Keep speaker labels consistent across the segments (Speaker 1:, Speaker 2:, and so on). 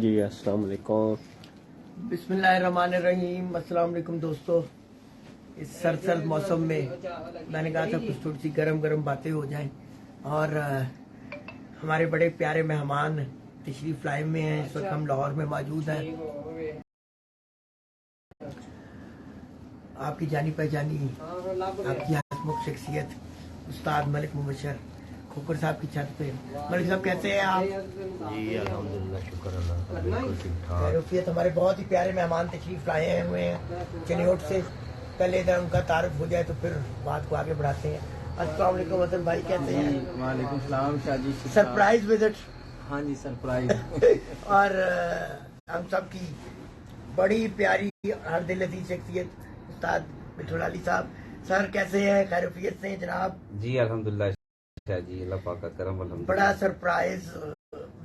Speaker 1: जी अस्सलाम वालेकुम।
Speaker 2: बिस्मिल्लाहिर्रहमानिर्रहीम। अस्सलाम वालेकुम दोस्तों। इस सर्द मौसम में मैंने कहा था कुछ थोड़ी सी गरम गरम बातें हो जाएं और हमारे बड़े प्यारे मेहमान तशरीफ लाए में हैं। इस वक्त हम लाहौर में मौजूद हैं। आपकी जानी पहचानी आपकी हसमुख शख्सियत उस्ताद मलिक मुबशर खोकर साहब की छत पे। मलिक साहब कैसे हैं आप?
Speaker 1: जी अल्हम्दुलिल्लाह, शुक्र अल्लाह का, बिल्कुल ठीक ठाक।
Speaker 2: खैरियत। हमारे बहुत ही प्यारे मेहमान तशरीफ लाए हुए हैं चिन्होट से। पहले इधर उनका तारुफ हो जाए तो फिर बात को आगे बढ़ाते हैं। अस्सलाम वालेकुम हसन भाई, कैसे हैं?
Speaker 3: वालेकुम सलाम शाजी।
Speaker 2: Surprise visit.
Speaker 3: हाँ जी, सरप्राइज।
Speaker 2: और हम सब की बड़ी प्यारी हर दिल अजीज शख्सियत उस्ताद मिठुल अली साहब। सर कैसे हैं? खैरियत से जनाब?
Speaker 4: जी अल्हम्दुलिल्लाह जी, अल्लाह पाक का करम अल्हम्दुलिल्लाह।
Speaker 2: बड़ा सरप्राइज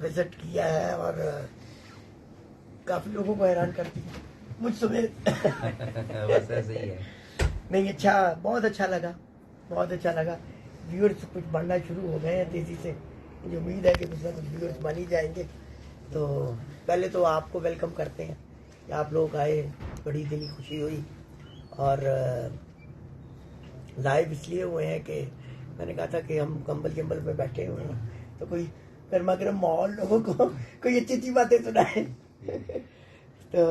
Speaker 2: विजिट किया है और काफी लोगों को हैरान कर दिया, मुझ समेत।
Speaker 4: बस ऐसे ही है।
Speaker 2: नहीं, अच्छा, बहुत अच्छा लगा, बहुत अच्छा लगा। व्यूअर्स कुछ बढ़ना शुरू हो गए हैं तेजी से। मुझे उम्मीद है कि कुछ ना कुछ व्यूअर्स बन ही जाएंगे। तो पहले तो आपको वेलकम करते हैं कि आप लोग आए, बड़ी दिली खुशी हुई। और लाइव इसलिए हुए हैं कि मैंने कहा था कि हम कंबल जंबल पे बैठे हुए हैं तो कोई गर्मा गर्म माहौल, लोगों को कोई अच्छी अच्छी बातें सुनाए। तो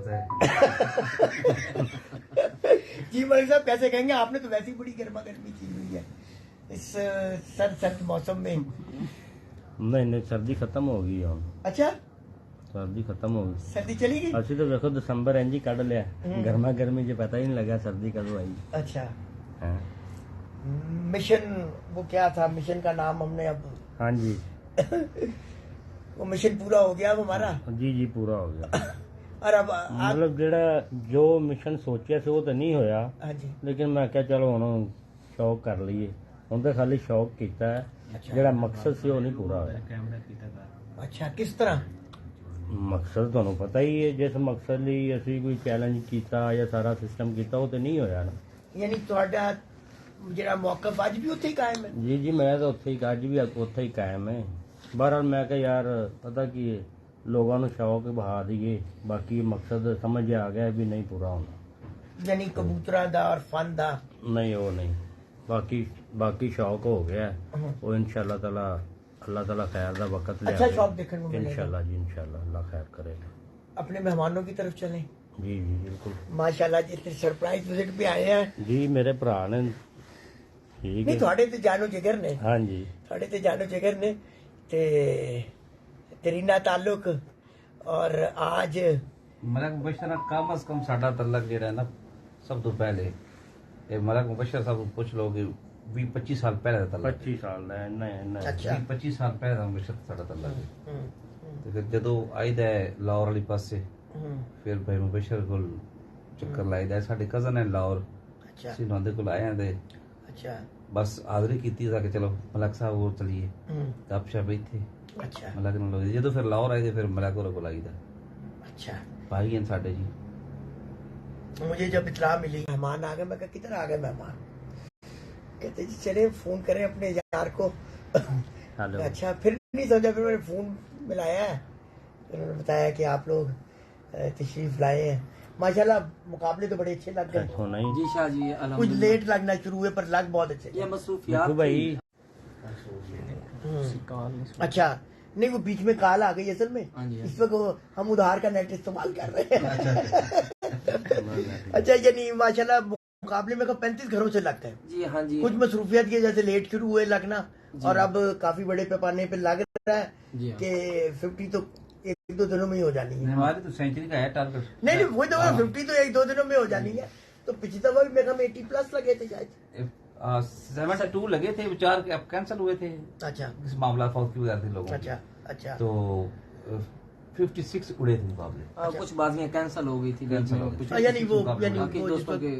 Speaker 4: है।
Speaker 2: जी मलिक साहब कैसे कहेंगे? आपने तो वैसे ही बड़ी गर्मा गर्मी की हुई है इस सर्द मौसम में।
Speaker 1: नहीं, सर्दी खत्म हो गई हम।
Speaker 2: अच्छा,
Speaker 1: सर्दी खत्म हो गई,
Speaker 2: सर्दी चली गई।
Speaker 1: असि तो देखो दिसंबर इंज ही कट लिया, गर्मा गर्मी से पता ही नहीं लगा सर्दी कब आई।
Speaker 2: अच्छा,
Speaker 1: हाँ
Speaker 2: मिशन वो क्या था? मिशन का नाम हमने अब
Speaker 1: हाँ जी।
Speaker 2: वो मिशन पूरा हो गया अब हमारा।
Speaker 1: जी पूरा हो गया।
Speaker 2: और अब
Speaker 1: मतलब जो मिशन सोचा से वो तो नहीं होया,
Speaker 2: हाँ जी,
Speaker 1: लेकिन मैं क्या चलो हम शौक कर लीए। हम तो खाली शौक किया है,
Speaker 2: अच्छा।
Speaker 1: ਜਿਹੜਾ मकसद से वो नहीं पूरा होया।
Speaker 2: अच्छा, किस तरह?
Speaker 1: मकसद ਤੁਹਾਨੂੰ पता ही है, जिस मकसद ਲਈ ਅਸੀਂ ਕੋਈ ਚੈलेंज ਕੀਤਾ ਜਾਂ ਸਾਰਾ ਸਿਸਟਮ ਕੀਤਾ ਉਹ ਤੇ ਨਹੀਂ ਹੋਇਆ ਨਾ।
Speaker 2: यानी ਤੁਹਾਡਾ ਜਿਹੜਾ ਮੌਕਫ ਅੱਜ ਵੀ ਉੱਥੇ ਹੀ ਕਾਇਮ ਹੈ?
Speaker 1: ਜੀ ਮੈਂ ਤਾਂ ਉੱਥੇ ਹੀ ਅੱਜ ਵੀ ਉੱਥੇ ਹੀ ਕਾਇਮ ਹੈ। ਬਹਰਹਾਲ ਮੈਂ ਕਿਹਾ ਯਾਰ ਪਤਾ ਕੀ ਹੈ, ਲੋਕਾਂ ਨੂੰ ਸ਼ੌਕ ਬਹਾ ਦਈਏ, ਬਾਕੀ ਮਕਸਦ ਸਮਝ ਆ ਗਿਆ ਵੀ ਨਹੀਂ ਪੂਰਾ ਹੋਣਾ।
Speaker 2: यानी कबूतरा दा और फन दा
Speaker 1: नहीं वो नहीं, बाकी शौक हो गया है। वो इंशाल्लाह ताला अल्लाह ताला खैर दा वक्त ले
Speaker 2: अच्छा शौक देखने को मिलेगा
Speaker 1: इंशाल्लाह जी, इंशाल्लाह अल्लाह खैर करेगा।
Speaker 2: अपने मेहमानों की तरफ चलें।
Speaker 1: जी बिल्कुल।
Speaker 2: माशाल्लाह जितने सरप्राइज विजिट पे आए हैं।
Speaker 1: जी मेरे भरा ने ठीक
Speaker 2: नहीं,
Speaker 1: है।
Speaker 2: थोड़े ते जानो जिगर ने।
Speaker 1: हाँ जी,
Speaker 2: थोड़े ते जानो जिगर ने ते तरीना ताल्लुक। और आज
Speaker 4: मलक मुबशर ਨਾਲ कम अज कम साडा तल्लक ਜਿਹੜਾ ਹੈ ਨਾ ਸਭ ਤੋਂ ਪਹਿਲੇ ਇਹ ਮਲਕ ਮੁਬਸ਼ਰ ਸਾਹਿਬ ਨੂੰ ਪੁੱਛ ਲੋਗੇ 20-25 ਸਾਲ ਪਹਿਲੇ ਦਾ ਤल्लक।
Speaker 1: 25 ਸਾਲ ਦਾ ਇੰਨਾ
Speaker 2: अच्छा
Speaker 4: 25 ਸਾਲ ਪਹਿਲੇ ਦਾ ਮੁਬਸ਼ਰ ਸਾਡਾ ਤल्लक ਹੈ। ਤੇ ਫਿਰ ਜਦੋਂ ਆਈਦਾ ਲਾਹੌਰ ਵਾਲੀ ਪਾਸੇ ਫਿਰ ਭਾਈ ਮੁਬਸ਼ਰ ਕੋਲ ਚੱਕਰ ਲਾਈਦਾ। ਸਾਡੇ ਕਜ਼ਨ ਹੈ ਲਾਹੌਰ,
Speaker 2: अच्छा
Speaker 4: ਅਸੀਂ ਉਹਨਾਂ ਦੇ ਕੋਲ ਆਏ ਹਾਂ ਤੇ
Speaker 2: अच्छा
Speaker 4: ਬਸ ਹਾਜ਼ਰੀ ਕੀਤੀ ਤਾਂ ਕਿ ਚਲੋ ਮਲਕ ਸਾਹਿਬ ਹੋਰ ਚਲੀਏ ਗੱਪਸ਼ਪ ਇੱਥੇ
Speaker 2: अच्छा
Speaker 4: ਮਲਕ ਨਾਲ ਹੋਈ। ਜਦੋਂ ਫਿਰ ਲਾਹੌਰ ਆਏ ਤੇ ਫਿਰ ਮਲਕ ਹੋਰ ਕੋਲ ਆਈਦਾ।
Speaker 2: अच्छा।
Speaker 4: ਭਾਈ ਹਨ ਸਾਡੇ ਜੀ।
Speaker 2: मुझे जब इतला मिली मेहमान आ गए, मैं कहा किधर आ गए मेहमान? कहते जी चले फोन करें अपने यार को।
Speaker 1: हेलो।
Speaker 2: अच्छा, फिर नहीं समझा, फिर मैंने फोन मिलाया है, फिर उन्होंने बताया कि आप लोग तशरीफ लाए हैं। माशाल्लाह मुकाबले तो बड़े अच्छे लग गए।
Speaker 1: होना ही
Speaker 3: जी शाजी,
Speaker 2: कुछ
Speaker 3: अल्हम्दुलिल्लाह।
Speaker 2: लेट लगना शुरू हुए पर लग बहुत अच्छे।
Speaker 3: ये मसरूफियात
Speaker 1: भाई।
Speaker 2: अच्छा, नहीं वो बीच में कॉल आ गई असल में।
Speaker 3: हाँ जी, हाँ
Speaker 2: इस वक्त हम उधार का नेट इस्तेमाल कर रहे हैं। अच्छा, यानी माशाल्लाह मुकाबले में 35 घरों से लगता है।
Speaker 3: जी हाँ जी,
Speaker 2: कुछ मसरूफियत के जैसे लेट शुरू हुए लगना और अब काफी बड़े पैमाने पे लग रहा है
Speaker 3: जी हाँ।
Speaker 2: कि 50 तो 1-2 दिनों में ही हो जानी है।
Speaker 4: हमारी तो सेंचुरी का है टारगेट।
Speaker 2: नहीं वही तो 50 तो 1-2 दिनों में हो जानी है। तो पिछली दफा भी मेरे 80+ लगे थे शायद।
Speaker 4: 72 लगे थे, 4 कैंसिल हुए थे।
Speaker 2: अच्छा
Speaker 4: इस मामला फौत की वजह से लोगों
Speaker 2: अच्छा अच्छा।
Speaker 4: तो 56 उड़े थे मुकाबले।
Speaker 3: कुछ बाजियां कैंसिल हो गई थी बीच
Speaker 4: कैंसिल
Speaker 3: में,
Speaker 4: हो गई।
Speaker 3: कुछ
Speaker 2: यानी वो
Speaker 4: बाकी
Speaker 2: जिस
Speaker 3: दोस्तों
Speaker 2: वक्त,
Speaker 3: के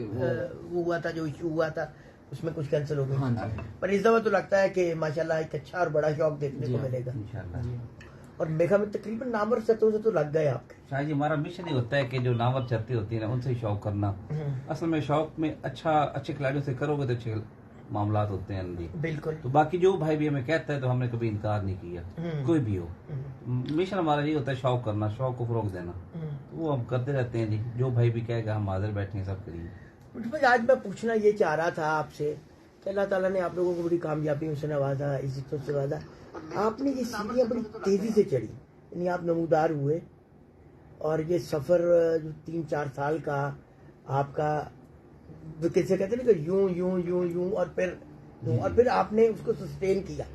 Speaker 2: वो हुआ था, जो इशू हुआ था उसमें कुछ कैंसिल हो
Speaker 3: हाँ
Speaker 2: गई।
Speaker 3: जी,
Speaker 2: पर इस दफा तो लगता है कि माशाल्लाह एक अच्छा और बड़ा शौक देखने
Speaker 3: जी
Speaker 2: को
Speaker 3: हाँ।
Speaker 2: मिलेगा।
Speaker 4: इंशाल्लाह।
Speaker 2: और मेघा में तकरीबन नामवर सतों से तो लग गए आपके।
Speaker 4: शायद जी हमारा मिशन ही होता है कि जो नामवर चलती होती है ना उनसे ही शौक करना। असल में शौक में अच्छे खिलाड़ियों से करोगे तो अच्छे मामलात होते हैं जी।
Speaker 2: बिल्कुल।
Speaker 4: तो बाकी जो भाई भी हमें कहता है तो हमने कभी इनकार नहीं किया, कोई भी हो। मिशन हमारा ये होता है शौक करना, शौक को फरोग देना, तो वो हम करते रहते हैं जी। जो भाई भी कहेगा हम हाजिर बैठे हैं, सब करिए।
Speaker 2: मुझे आज मैं पूछना ये चाह रहा था आपसे कि अल्लाह ताला ने आप लोगों को बड़ी कामयाबियों से नवाजा, इज्जतों से नवाजा। आपने ये सीढ़ियाँ बड़ी तेजी से चढ़ी, यानी आप नमूदार हुए, और ये सफर जो 3-4 साल का आपका, कैसे कहते हैं ना कि यूं यूं यूं यूं और फिर आपने उसको सस्टेन किया।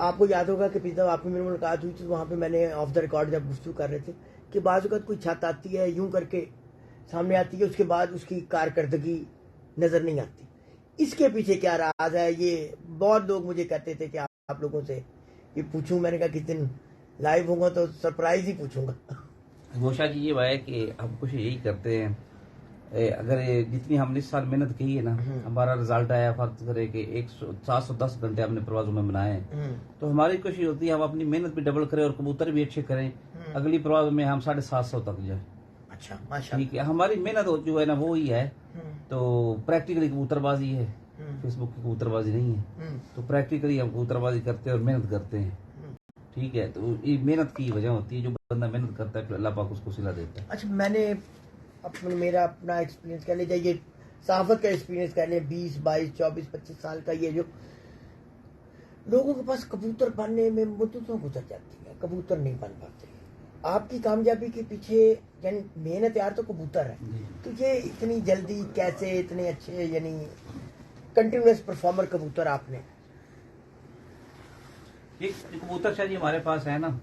Speaker 2: आपको याद होगा कि पिछले आपकी मेरी मुलाकात हुई थी, वहाँ पे मैंने ऑफ द रिकॉर्ड जब गुफ्तगू कर रहे थे कि बाज़ वक़्त कोई छत आती है यूं करके सामने आती है, उसके बाद उसकी कारकर्दगी नजर नहीं आती। इसके पीछे क्या राज है? ये बहुत लोग मुझे कहते थे कि आप लोगों से ये पूछूं। मैंने कहा किस दिन लाइव होगा तो सरप्राइज ही पूछूंगा।
Speaker 4: गोशा जी ये है कि हम कुछ यही करते हैं, अगर ये जितनी हमने इस साल मेहनत की है ना, हमारा रिजल्ट आया, फर्ज करे कि 710 घंटे हमने परवाजों में बनाए, तो हमारी कोशिश होती है हम अपनी मेहनत भी डबल करें और कबूतर भी अच्छे करें, अगली परवाज में हम 750 तक जाए।
Speaker 2: अच्छा, माशाल्लाह।
Speaker 4: ठीक है, हमारी मेहनत जो है ना वो ही है। तो प्रैक्टिकली कबूतरबाजी है, फेसबुक की कबूतरबाजी नहीं है। तो प्रैक्टिकली हम कबूतरबाजी करते हैं और मेहनत करते हैं। ठीक है, तो ये मेहनत की वजह होती है, जो बंदा मेहनत करता है फिर अल्लाह पाक उसको सिला देता है।
Speaker 2: अच्छा, मैंने मेरा अपना एक्सपीरियंस कह लीजिए, ये सहाफत का एक्सपीरियंस कह लें, 20, 22, 24, 25 साल का, ये जो लोगों के पास कबूतर बनने में मुद्दतों गुजर जाती है, कबूतर नहीं बन पाते। आपकी कामयाबी के पीछे यानी मेहनत यार तो कबूतर है, तो ये इतनी जल्दी कैसे इतने अच्छे यानी कंटिन्यूअस परफॉर्मर कबूतर आपने?
Speaker 4: ये कबूतर शायद हमारे पास है ना,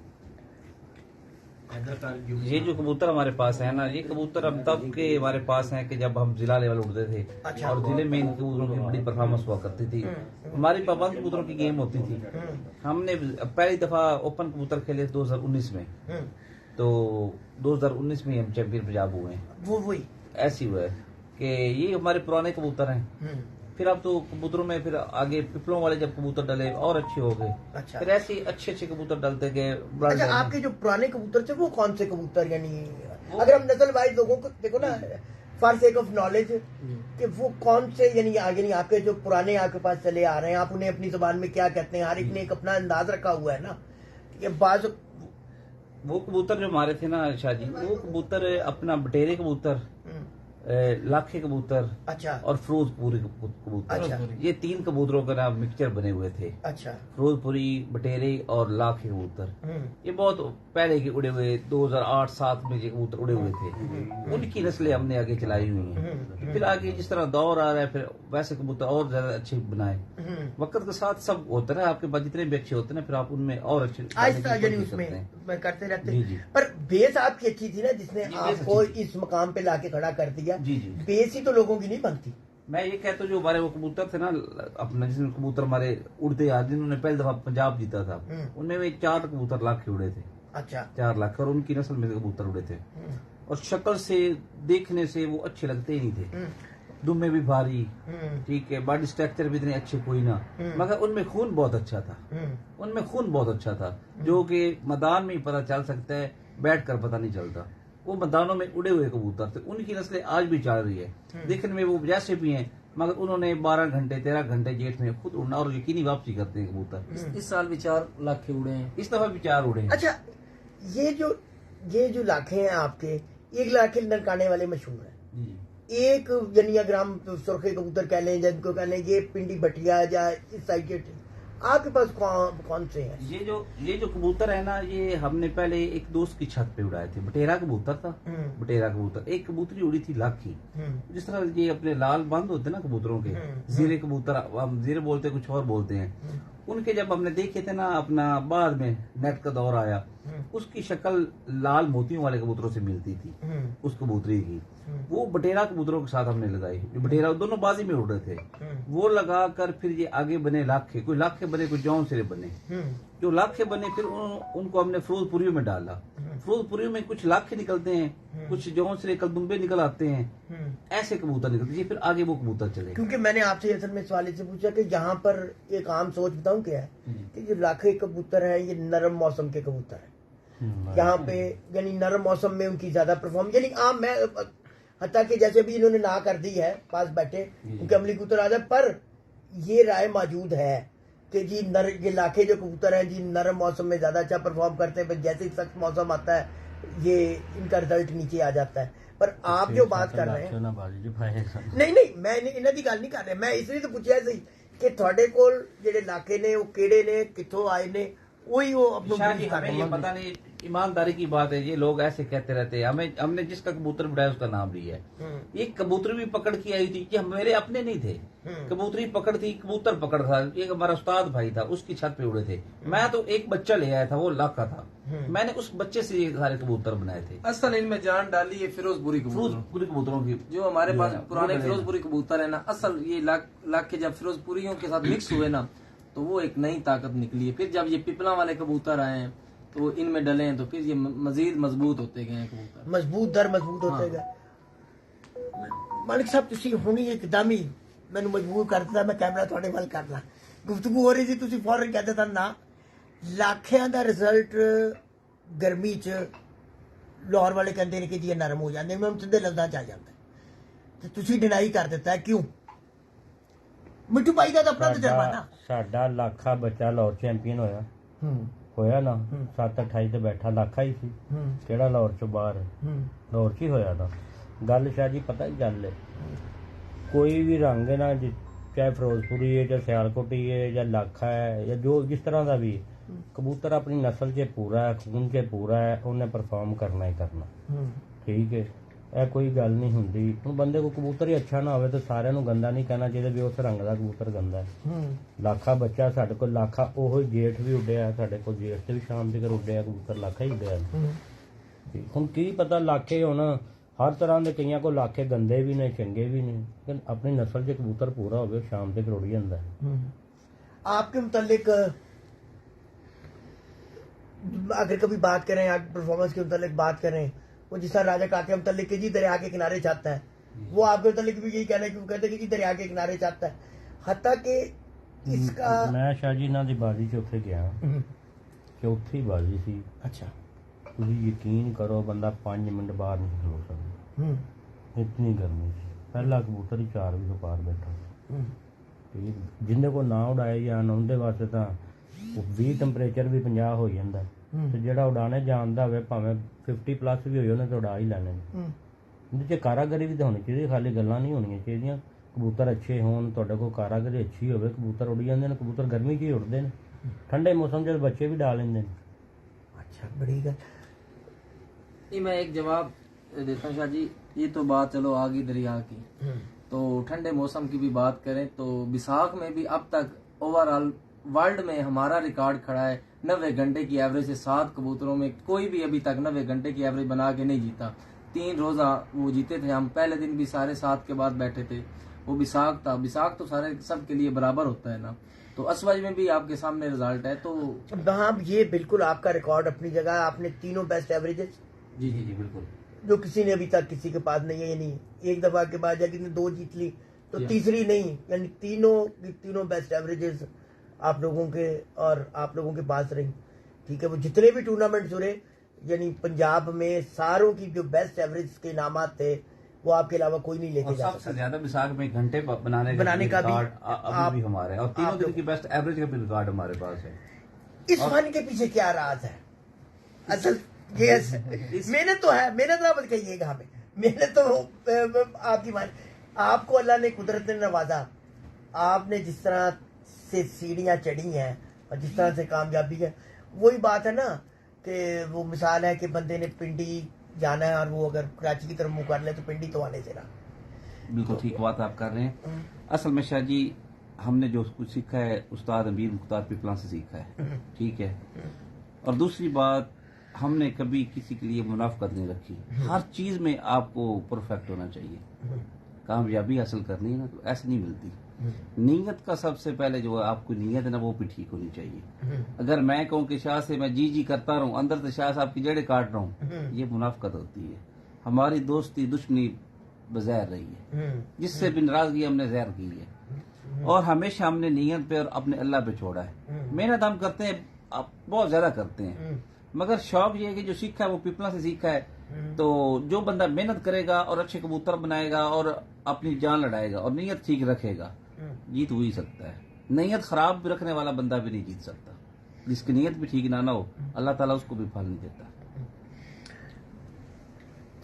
Speaker 4: ये जो कबूतर हमारे पास है ना, ये कबूतर अब तब के हमारे पास हैं कि जब हम जिला लेवल उड़ते थे।
Speaker 2: अच्छा।
Speaker 4: और जिले में इन कबूतरों की बड़ी परफॉर्मेंस हुआ करती थी। हमारी पाबंद कबूतरों की गेम होती थी। हमने पहली दफा ओपन कबूतर खेले 2019 में, तो 2019 में हम चैंपियन पंजाब हुए हैं।
Speaker 2: वो वही
Speaker 4: ऐसी हुआ है कि ये हमारे पुराने कबूतर हैं। फिर अब तो कबूतरों में फिर आगे पिपलों वाले जब कबूतर डले और अच्छे हो गए।
Speaker 2: अच्छा।
Speaker 4: फिर ऐसे अच्छे अच्छे कबूतर डलते गए।
Speaker 2: अच्छा, आपके जो पुराने कबूतर थे वो कौन से कबूतर, यानी अगर हम नस्ल वाइज लोगों को देखो ना, फॉर सेक ऑफ नॉलेज, कि वो कौन से यानी आगे नहीं आपके जो पुराने आपके पास चले आ रहे हैं, आप उन्हें अपनी जुबान में क्या कहते हैं? हर एक ने एक अपना अंदाज रखा हुआ है ना। ये बाज
Speaker 4: वो कबूतर जो हमारे थे ना शाह जी, वो कबूतर अपना बटेरे कबूतर, लाखे कबूतर,
Speaker 2: अच्छा,
Speaker 4: और फिरोजपुरी कबूतर,
Speaker 2: अच्छा।
Speaker 4: ये 3 कबूतरों का ना मिक्सचर बने हुए थे।
Speaker 2: अच्छा।
Speaker 4: फिरोजपुरी, बटेरे और लाखे कबूतर, ये बहुत पहले के उड़े हुए 2008-7 में ये कबूतर उड़े हुए थे। उनकी नस्लें हमने आगे चलाई हुई हैं। फिर आगे जिस तरह दौर आ रहा है, फिर वैसे कबूतर और ज्यादा अच्छे बनाए। वक्त के साथ सब होता है, आपके पास जितने भी अच्छे होते हैं, फिर आप उनमें और अच्छे
Speaker 2: उसमें करते रहते हैं। पर बेस आपकी अच्छी थी ना, जिसने आपको इस मकाम पे लाके खड़ा कर दिया।
Speaker 4: जी जी,
Speaker 2: बेस ही तो लोगों की नहीं बनती।
Speaker 4: मैं ये कहता हूँ जो हमारे वो कबूतर थे ना, अपना जिसमें कबूतर हमारे उड़ते आज जिन्होंने पहली दफा पंजाब जीता था, उनमें वे 4 कबूतर लाख के उड़े थे।
Speaker 2: अच्छा।
Speaker 4: 4 लाख, और उनकी नस्ल में कबूतर उड़े थे। और शक्ल से देखने से वो अच्छे लगते ही नहीं थे। दुम्बे भी भारी, ठीक है, बॉडी स्ट्रक्चर भी इतने अच्छे कोई ना, मगर उनमें खून बहुत अच्छा था। उनमें खून बहुत अच्छा था, जो कि मैदान में ही पता चल सकता है, बैठ कर पता नहीं चलता। वो मैदानों में उड़े हुए कबूतर थे। उनकी नस्लें आज भी चल रही है। देखने में वो जैसे भी हैं, मगर उन्होंने 12 घंटे 13 घंटे जेठ में खुद उड़ना और यकीनी वापसी करते हैं कबूतर।
Speaker 3: इस साल भी 4 लाख के उड़े हैं।
Speaker 4: इस दफा भी 4 उड़े हैं।
Speaker 2: अच्छा, ये जो लाखे हैं आपके, 1 लाख ननकाने वाले मशहूर हैं। एक यानी अगर हम सुरखे कबूतर कह लें, जिनको कह लें, ये पिंडी भटिया या इस साइड के, आपके पास कौन से हैं?
Speaker 4: ये जो कबूतर है ना, ये हमने पहले एक दोस्त की छत पे उड़ाए थे। बटेरा कबूतर था। बटेरा कबूतर, एक कबूतरी उड़ी थी लाखी। जिस तरह ये अपने लाल बंद होते ना कबूतरों के, जीरे कबूतर, हम जीरे बोलते कुछ और बोलते हैं। उनके जब हमने देखे थे ना, अपना बाद में नेट का दौर आया, उसकी शक्ल लाल मोतियों वाले कबूतरों से मिलती थी, उस कबूतरी की। वो बटेरा कबूतरों के साथ हमने लगाई। बटेरा दोनों बाजी में उड़ रहे थे, वो लगा कर फिर ये आगे बने लाखे, कोई लाखे बने, कोई जौन सिरे बने। जो लाखे बने फिर उनको हमने फिरोजपुरियों में डाला। फिरोजपुरियों में कुछ लाखे निकलते हैं, कुछ जौन सिरे कलदुम्बे निकल आते हैं, ऐसे कबूतर निकलते हैं। फिर आगे वो कबूतर चले।
Speaker 2: क्योंकि मैंने आपसे असल में सवाल से पूछा कि यहाँ पर एक आम सोच बताऊं क्या है, कि जो लाखे कबूतर है ये नरम मौसम के कबूतर है। यहाँ पे यानी नरम मौसम में उनकी ज्यादा परफॉर्म, यानी आम मैं हत्ता कि जैसे भी इन्होंने ना कर दी है पास बैठे क्योंकि अमली कबूतर आ जाए, पर ये राय मौजूद है कि जी ये लाखे जो कबूतर हैं जी नरम मौसम में ज्यादा अच्छा परफॉर्म करते हैं, पर जैसे ही सख्त मौसम आता है ये इनका रिजल्ट नीचे आ जाता है। पर आप जो बात कर रहे हैं नहीं मैं इन्हां दी गल नहीं कर रहा, मैं इसलिए तो पूछा सी कि थोड़े कोल जेडे इलाके ने वो केड़े ने कित्थों आए ने वही वो अपने
Speaker 4: शाह जी हमें ये पता नहीं, ईमानदारी की बात है, ये लोग ऐसे कहते रहते हैं। हमने जिसका कबूतर बढ़ाया उसका नाम लिया है। ये कबूतर भी पकड़ के आई थी, ये मेरे अपने नहीं थे, कबूतरी पकड़ थी, कबूतर पकड़ था, एक हमारा उस्ताद भाई था, उसकी छत पे उड़े थे। मैं तो एक बच्चा ले आया था, वो लाख का था, मैंने उस बच्चे से ये सारे कबूतर बनाए थे।
Speaker 3: असल इनमें जान डाली है फिरोजपुरी
Speaker 4: कबूतरों की,
Speaker 3: जो हमारे पास पुराने फिरोजपुरी कबूतर है ना, असल ये लाख के जब फिरोजपुरियों के साथ मिक्स हुए ना तो वो एक नई ताकत निकली है। फिर जब ये पिपला वाले कबूतर आए हैं तो इनमें डले हैं तो फिर ये मजीद मजबूत होते गए हैं कबूतर,
Speaker 2: मजबूत होते गए। मालिक साहब तुसी हुणी एकदम ही मैनू मजबूर कर दिता, मैं कैमरा थोड़े वाल कर ला, गुफ्तगू हो रही थी, तुसी फौरन कहते था ना लाखियां दा रिजल्ट गर्मी च लाहौर वाले कहते हैं कि जी नरम हो जाते, मैं सिद्धे लफ्जां च आ जाता है तो तुसी डिनाई कर दिता है, क्यों? मिट्टू भाई का तो अपना तजर्बा ना।
Speaker 1: साडा लाखा बच्चा लाहौर चैंपीयन होया ना 7-28 ਤੇ ਬੈਠਾ ਲਾਖਾ ਹੀ ਸੀ ਕਿਹੜਾ ਲਾਹੌਰ ਚੋਂ ਬਾਹਰ ਲਾਹੌਰ 'ਚ ਹੀ ਹੋਇਆ ਨਾ। ਗੱਲ ਸ਼ਾਹ ਜੀ ਪਤਾ ਕੀ ਗੱਲ ਹੈ, ਕੋਈ ਵੀ ਰੰਗ ਹੈ ਨਾ, ਚਾਹੇ ਫਿਰੋਜ਼ਪੁਰੀ ਹੈ ਜਾਂ ਸਿਆਲਕੋਟੀ ਹੈ ਜਾਂ ਲਾਖਾ ਹੈ ਜਾਂ ਜੋ ਜਿਸ ਤਰ੍ਹਾਂ ਦਾ ਵੀ ਕਬੂਤਰ ਆਪਣੀ ਨਸਲ 'ਚ ਪੂਰਾ ਹੈ, ਖੂਨ 'ਚ ਪੂਰਾ ਹੈ, ਉਹਨੇ ਪਰਫਾਰਮ ਕਰਨਾ ਹੀ ਕਰਨਾ। ਠੀਕ ਹੈ, ਇਹ ਕੋਈ ਗੱਲ ਨਹੀਂ ਹੁੰਦੀ। ਹੁਣ ਬੰਦੇ ਕੋ ਕਬੂਤਰ ਹੀ ਅੱਛਾ ਨਾ ਹੋਵੇ ਤਾਂ ਸਾਰਿਆਂ ਨੂੰ ਗੰਦਾ ਨਹੀਂ ਕਹਿਣਾ ਚਾਹੀਦਾ ਵੀ ਉਸ ਰੰਗ ਦਾ ਕਬੂਤਰ ਗੰਦਾ ਹੈ। ਲਾਖਾ ਬੱਚਾ ਸਾਡੇ ਕੋਲ ਲਾਖਾ ਉਹ ਜੇਠ ਵੀ ਉੱਡਿਆ, ਸਾਡੇ ਕੋਲ ਜੇਠ ਤੇ ਵੀ ਸ਼ਾਮ ਤੱਕ ਉੱਡਿਆ ਕਬੂਤਰ, ਲਾਖਾ ਹੀ ਉੱਡਿਆ। ਹੁਣ ਕੀ ਪਤਾ ਲਾਖੇ ਹੁਣ ਹਰ ਤਰ੍ਹਾਂ ਦੇ, ਕਈਆਂ ਕੋਲ ਲਾਖੇ ਗੰਦੇ ਵੀ ਨੇ ਚੰਗੇ ਵੀ ਨੇ, ਲੇਕਿਨ ਆਪਣੀ ਨਸਲ 'ਚ ਕਬੂਤਰ ਪੂਰਾ ਹੋਵੇ ਸ਼ਾਮ ਤੱਕ ਉੱਡ ਜਾਂਦਾ।
Speaker 2: आपके मुतालिक अगर कभी बात करें, आप परफॉर्मेंस के मुतालिक बात करें, वो जिस तरह राजा काके मुतालिक जी दरिया के किनारे चाहता है, वो आपके मुतालिक भी यही कहना है कि वो कहते हैं कि जी दरिया के किनारे चाहता है, हत्ता कि इसका
Speaker 1: मैं शाह जी इन्हां दी बाजी 'ਚ ਉੱਥੇ ਗਿਆ, ਚੌਥੀ ਬਾਜੀ ਸੀ।
Speaker 2: अच्छा,
Speaker 1: ਤੁਸੀਂ ਯਕੀਨ ਕਰੋ ਬੰਦਾ 5 ਮਿੰਟ ਬਾਹਰ ਨਹੀਂ ਖਲੋ ਸਕਦਾ, ਇਤਨੀ ਗਰਮੀ ਸੀ। ਪਹਿਲਾ ਕਬੂਤਰ ਹੀ 4 ਵਜੇ ਤੋਂ ਪਾਰ ਬੈਠਾ ਸੀ। ਠੀਕ, ਜਿੰਦੇ ਕੋਲ ਨਾ ਉਡਾਏ ਜਾਣ ਉਹਦੇ ਵਾਸਤੇ ਤਾਂ 20 ਟੈਂਪਰੇਚਰ ਵੀ 50 ਹੋ ਜਾਂਦਾ, ਤੇ ਜਿਹੜਾ ਉਡਾਣੇ ਜਾਣਦਾ ਹੋਵੇ ਭਾਵੇਂ 50+ ਵੀ ਹੋਏ ਉਹਨੇ ਤਾਂ ਉਡਾ ਹੀ ਲੈਣੇ ਨੇ। ਇਹਦੇ 'ਚ ਕਾਰਾਗਰੀ ਵੀ ਤਾਂ ਹੋਣੀ ਚਾਹੀਦੀ, ਖਾਲੀ ਗੱਲਾਂ ਨਹੀਂ ਹੋਣੀਆਂ ਚਾਹੀਦੀਆਂ। ਕਬੂਤਰ ਅੱਛੇ ਹੋਣ, ਤੁਹਾਡੇ ਕੋਲ ਕਾਰਾਗਰੀ ਅੱਛੀ ਹੋਵੇ, ਕਬੂਤਰ ਉੱਡ ਜਾਂਦੇ ਨੇ। ਕਬੂਤਰ ਗਰਮੀ 'ਚ ਹੀ ਉੱਡਦੇ ਨੇ, ਠੰਡੇ ਮੌਸਮ 'ਚ ਬੱਚੇ ਵੀ ਡਾ ਲੈਂਦੇ ਨੇ।
Speaker 2: अच्छा बड़ी गल।
Speaker 3: ये मैं एक जवाब देता हूँ शाह जी। ये तो बात चलो आ गई दरिया की, तो ठंडे मौसम की भी बात करें तो विसाख में भी अब तक ओवरऑल वर्ल्ड में हमारा रिकॉर्ड खड़ा है 90 घंटे की एवरेज से। 7 कबूतरों में कोई भी अभी तक 90 घंटे की एवरेज बना के नहीं जीता। 3 रोजा वो जीते थे, हम पहले दिन भी सारे 7 के बाद बैठे थे। वो विसाख था, विसाख तो सारे सबके लिए बराबर होता है ना, तो असवाज में भी आपके सामने रिजल्ट है। तो
Speaker 2: हाँ, ये बिल्कुल आपका रिकॉर्ड अपनी जगह है। आपने तीनों बेस्ट एवरेजेस,
Speaker 4: जी जी जी बिल्कुल,
Speaker 2: जो किसी ने अभी तक किसी के पास नहीं है। यानी एक दफा के बाद जाके 2 जीत ली तो तीसरी नहीं, यानी तीनों बेस्ट एवरेजेस आप लोगों के और आप लोगों के पास रही। ठीक है, वो जितने भी टूर्नामेंट्स हो रहे, यानी पंजाब में सारों की जो बेस्ट एवरेज के इनामात थे वो आपके अलावा कोई नहीं लेके जा
Speaker 4: सबसे ज्यादा विसाख में घंटे बनाने का भी अभी भी हमारे, और तीनों दिन की बेस्ट एवरेज का भी रिकॉर्ड हमारे पास है।
Speaker 2: इस फन के पीछे क्या राज है? असल ये मेहनत तो है, मेहनत ना मत कहिएगा हमें, मेहनत तो आपकी मान, आपको अल्लाह ने कुदरत ने नवाजा। आपने जिस तरह से सीढ़ियां चढ़ी हैं और जिस तरह से कामयाबी है, वही बात है ना कि वो मिसाल है कि बंदे ने पिंडी जाना है और वो अगर कराची की तरफ मुंह कर ले तो पिंडी तो आने से रहा।
Speaker 4: बिल्कुल ठीक बात आप कर रहे हैं। असल में शाह जी हमने जो कुछ सीखा है उस्ताद अमीर मुख्तार पिपला से सीखा है, ठीक है। और दूसरी बात, हमने कभी किसी के लिए मुनाफकत नहीं रखी। हर चीज में आपको परफेक्ट होना चाहिए। कामयाबी हासिल करनी है ना तो ऐसे नहीं मिलती। नीयत का सबसे पहले जो है आपको नीयत है ना वो भी ठीक होनी चाहिए। अगर मैं कहूँ कि शाह से मैं जी करता रहूं, अंदर से शाह साहब की जड़ें काट रहा हूँ, ये मुनाफकत होती है। हमारी दोस्ती दुश्मनी बज़ैर रही है, जिससे भी नाराजगी हमने ज़हर की है, और हमेशा हमने नीयत पे और अपने अल्लाह पे छोड़ा है। मेहनत हम करते हैं, बहुत ज्यादा करते हैं, मगर शौक ये है कि जो सीखा है वो पिपला से सीखा है। तो जो बंदा मेहनत करेगा और अच्छे कबूतर बनाएगा और अपनी जान लड़ाएगा और नीयत ठीक रखेगा, जीत हो ही सकता है। नीयत खराब रखने वाला बंदा भी नहीं जीत सकता। जिसकी नीयत भी ठीक ना हो, अल्लाह ताला उसको भी फल नहीं देता।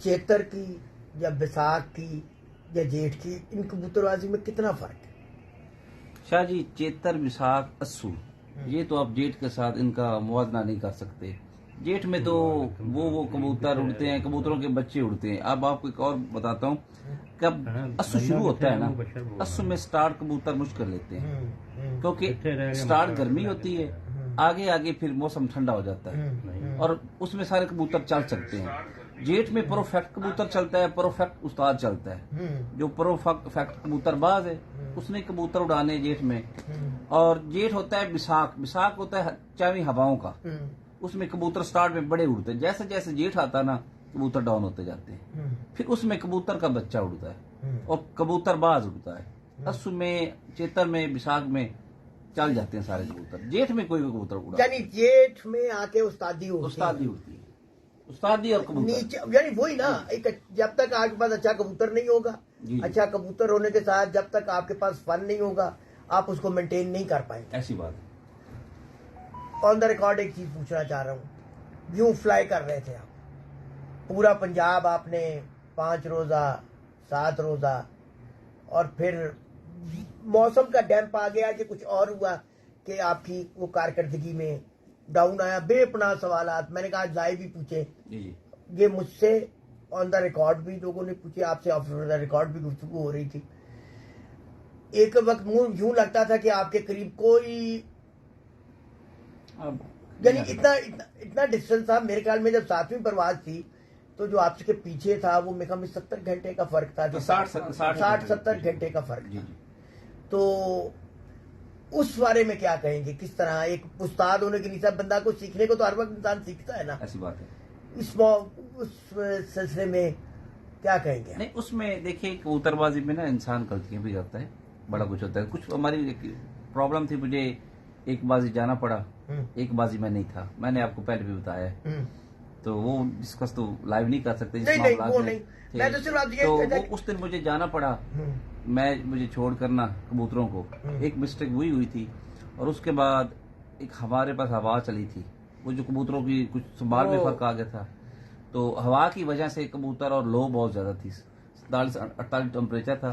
Speaker 2: चेतर की या बैसाख की या जेठ की, इन कबूतरबाजी में कितना फर्क है?
Speaker 4: शाह जी, चेतर, विशाख, अस्सू, ये तो आप जेठ के साथ इनका मुवाजना नहीं कर सकते। जेठ में तो वो कबूतर उड़ते हैं, कबूतरों के बच्चे उड़ते हैं। अब आपको एक और बताता हूँ, कब अस्सू शुरू होता है ना, अस्सू में स्टार्ट कबूतर मुश्किल लेते हैं, क्योंकि स्टार्ट गर्मी होती है, आगे आगे फिर मौसम ठंडा हो जाता है और उसमें सारे कबूतर चल सकते हैं। जेठ में परफेक्ट कबूतर चलता है, परफेक्ट उस्ताद चलता है। जो परफेक्ट कबूतरबाज है उसने कबूतर उड़ाने जेठ में। और जेठ होता है विशाख, विशाख होता है चावी हवाओं का, उसमें कबूतर स्टार्ट में बड़े उड़ते हैं। जैसे जैसे जेठ आता ना, कबूतर डाउन होते जाते हैं। फिर उसमें कबूतर का बच्चा उड़ता है और कबूतरबाज उड़ता है। अस्सू में, चेतर में, विशाख में चल जाते हैं सारे कबूतर। जेठ में कोई भी कबूतर उड़ा,
Speaker 2: यानी जेठ में आके उस्तादी होती
Speaker 4: उड़ती है, उस्तादी और कबूतर
Speaker 2: नीचे, यानी वही ना, एक जब तक आपके पास अच्छा कबूतर नहीं होगा, अच्छा कबूतर होने के साथ जब तक आपके पास फन नहीं होगा, आप उसको मेंटेन नहीं कर पाएंगे।
Speaker 4: ऐसी बात है।
Speaker 2: ऑन द रिकॉर्ड एक चीज पूछना चाह रहा हूँ, यूं फ्लाई कर रहे थे आप, पूरा पंजाब आपने 5 रोजा 7 रोजा, और फिर मौसम का डैम्प आ गया कि कुछ और हुआ कि आपकी वो कारकर्दगी में डाउन आया। बेपनाह सवालात मैंने कहा लाइव भी पूछे, ये मुझसे ऑन द रिकॉर्ड भी लोगों ने पूछे, आपसे ऑफ द रिकॉर्ड भी गुफ्तगू हो रही थी। एक वक्त मुंह यूं लगता था कि आपके करीब कोई, यानी इतना डिस्टेंस था। मेरे ख्याल में जब 7वीं परवाज थी तो जो आपके पीछे था वो मेरे ख्याल में 70 घंटे का फर्क था,
Speaker 4: तो
Speaker 2: 60-70 घंटे का फर्क था। तो उस बारे में क्या कहेंगे, किस तरह एक उस्ताद होने के लिए बंदा को सीखने को तो हर वक्त इंसान सीखता है ना,
Speaker 4: ऐसी बात है।
Speaker 2: उस सिलसिले में क्या कहेंगे?
Speaker 4: नहीं, उसमें देखिए कबूतरबाजी में ना इंसान गलतियां भी करता है, बड़ा कुछ होता है। कुछ हमारी प्रॉब्लम थी, मुझे एक बाजी जाना पड़ा, एक बाजी में नहीं था, मैंने आपको पहले भी बताया है। तो वो डिस्कस तो लाइव नहीं कर सकते,
Speaker 2: नहीं, वो नहीं, मैं तो सिर्फ
Speaker 4: तो वो उस दिन मुझे जाना पड़ा, मुझे छोड़ करना कबूतरों को। एक मिस्टेक हुई थी और उसके बाद एक हमारे पास हवा चली थी, वो जो कबूतरों की कुछ संभाल में फर्क आ गया था। तो हवा की वजह से कबूतर और लो बहुत ज्यादा थी, 47-48 टेम्परेचर था।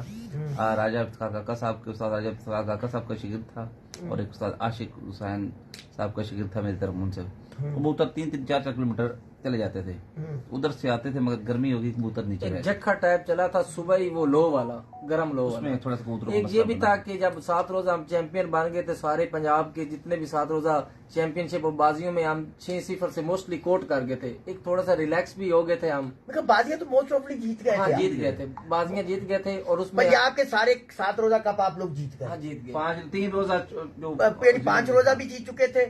Speaker 4: राजा इफ्तिखार काका साहब के, उस्ताद राजा इफ्तिखार काका साहब का शिगिर्द था और एक उस्ताद आशिक हुसैन साहब का शिगिर्द था मेरी तरफ। उनसे कबूतर 3-4 किलोमीटर चले जाते थे, उधर से आते थे, मगर गर्मी होगी कबूतर नीचे
Speaker 3: एक झक्का टाइप चला था सुबह ही, वो लो वाला, गरम लो
Speaker 4: उसमें
Speaker 3: वाला।
Speaker 4: थोड़ा सा कबूतर
Speaker 3: एक ये भी था कि जब 7 रोजा हम चैंपियन बन गए थे, सारे पंजाब के जितने भी 7 रोजा चैंपियनशिप और बाजियों में हम 6-0 से मोस्टली कोट कर गए थे। एक थोड़ा सा रिलैक्स भी हो गए थे हम,
Speaker 2: बाजियां तो मोस्ट ऑफली जीत गए थे।
Speaker 3: जीत गए थे, बाजियां जीत गए थे। और उसमें
Speaker 2: आपके सारे 7 रोजा कप आप लोग जीत गए।
Speaker 3: जीत गए।
Speaker 4: 3 रोजा,
Speaker 2: 5 रोजा भी जीत चुके थे,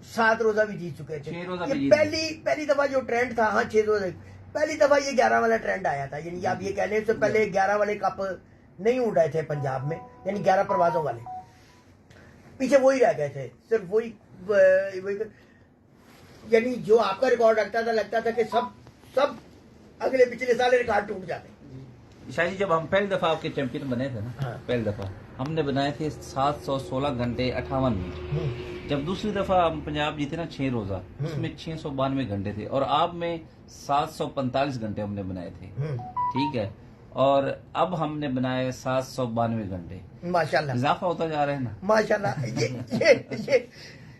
Speaker 2: 7 रोजा भी जीत चुके थे।
Speaker 4: 6 रोजा
Speaker 2: ये
Speaker 4: भी
Speaker 2: पहली दफा जो ट्रेंड था, हाँ 6 रोजा, पहली दफा ये 11 वाला ट्रेंड आया था। यानी आप ये कह लें उससे पहले 11 वाले कप नहीं उड़ रहे थे पंजाब में, यानी 11 परवाजों वाले पीछे वही रह गए थे, सिर्फ वही। यानी जो आपका रिकॉर्ड रखता था, लगता था कि सब अगले पिछले साल रिकॉर्ड टूट जाते।
Speaker 4: शायद जब हम पहली दफा आपके चैंपियन बने थे ना, पहली दफा हमने बनाए थे 716 घंटे 58 मिनट। जब दूसरी दफा हम पंजाब जीते ना 6 रोजा, उसमें 692 घंटे थे और आप में 745 घंटे हमने बनाए थे, ठीक है। और अब हमने बनाए 792 घंटे।
Speaker 2: माशाल्लाह,
Speaker 4: इजाफा होता जा रहा है ना,
Speaker 2: माशाल्लाह। ये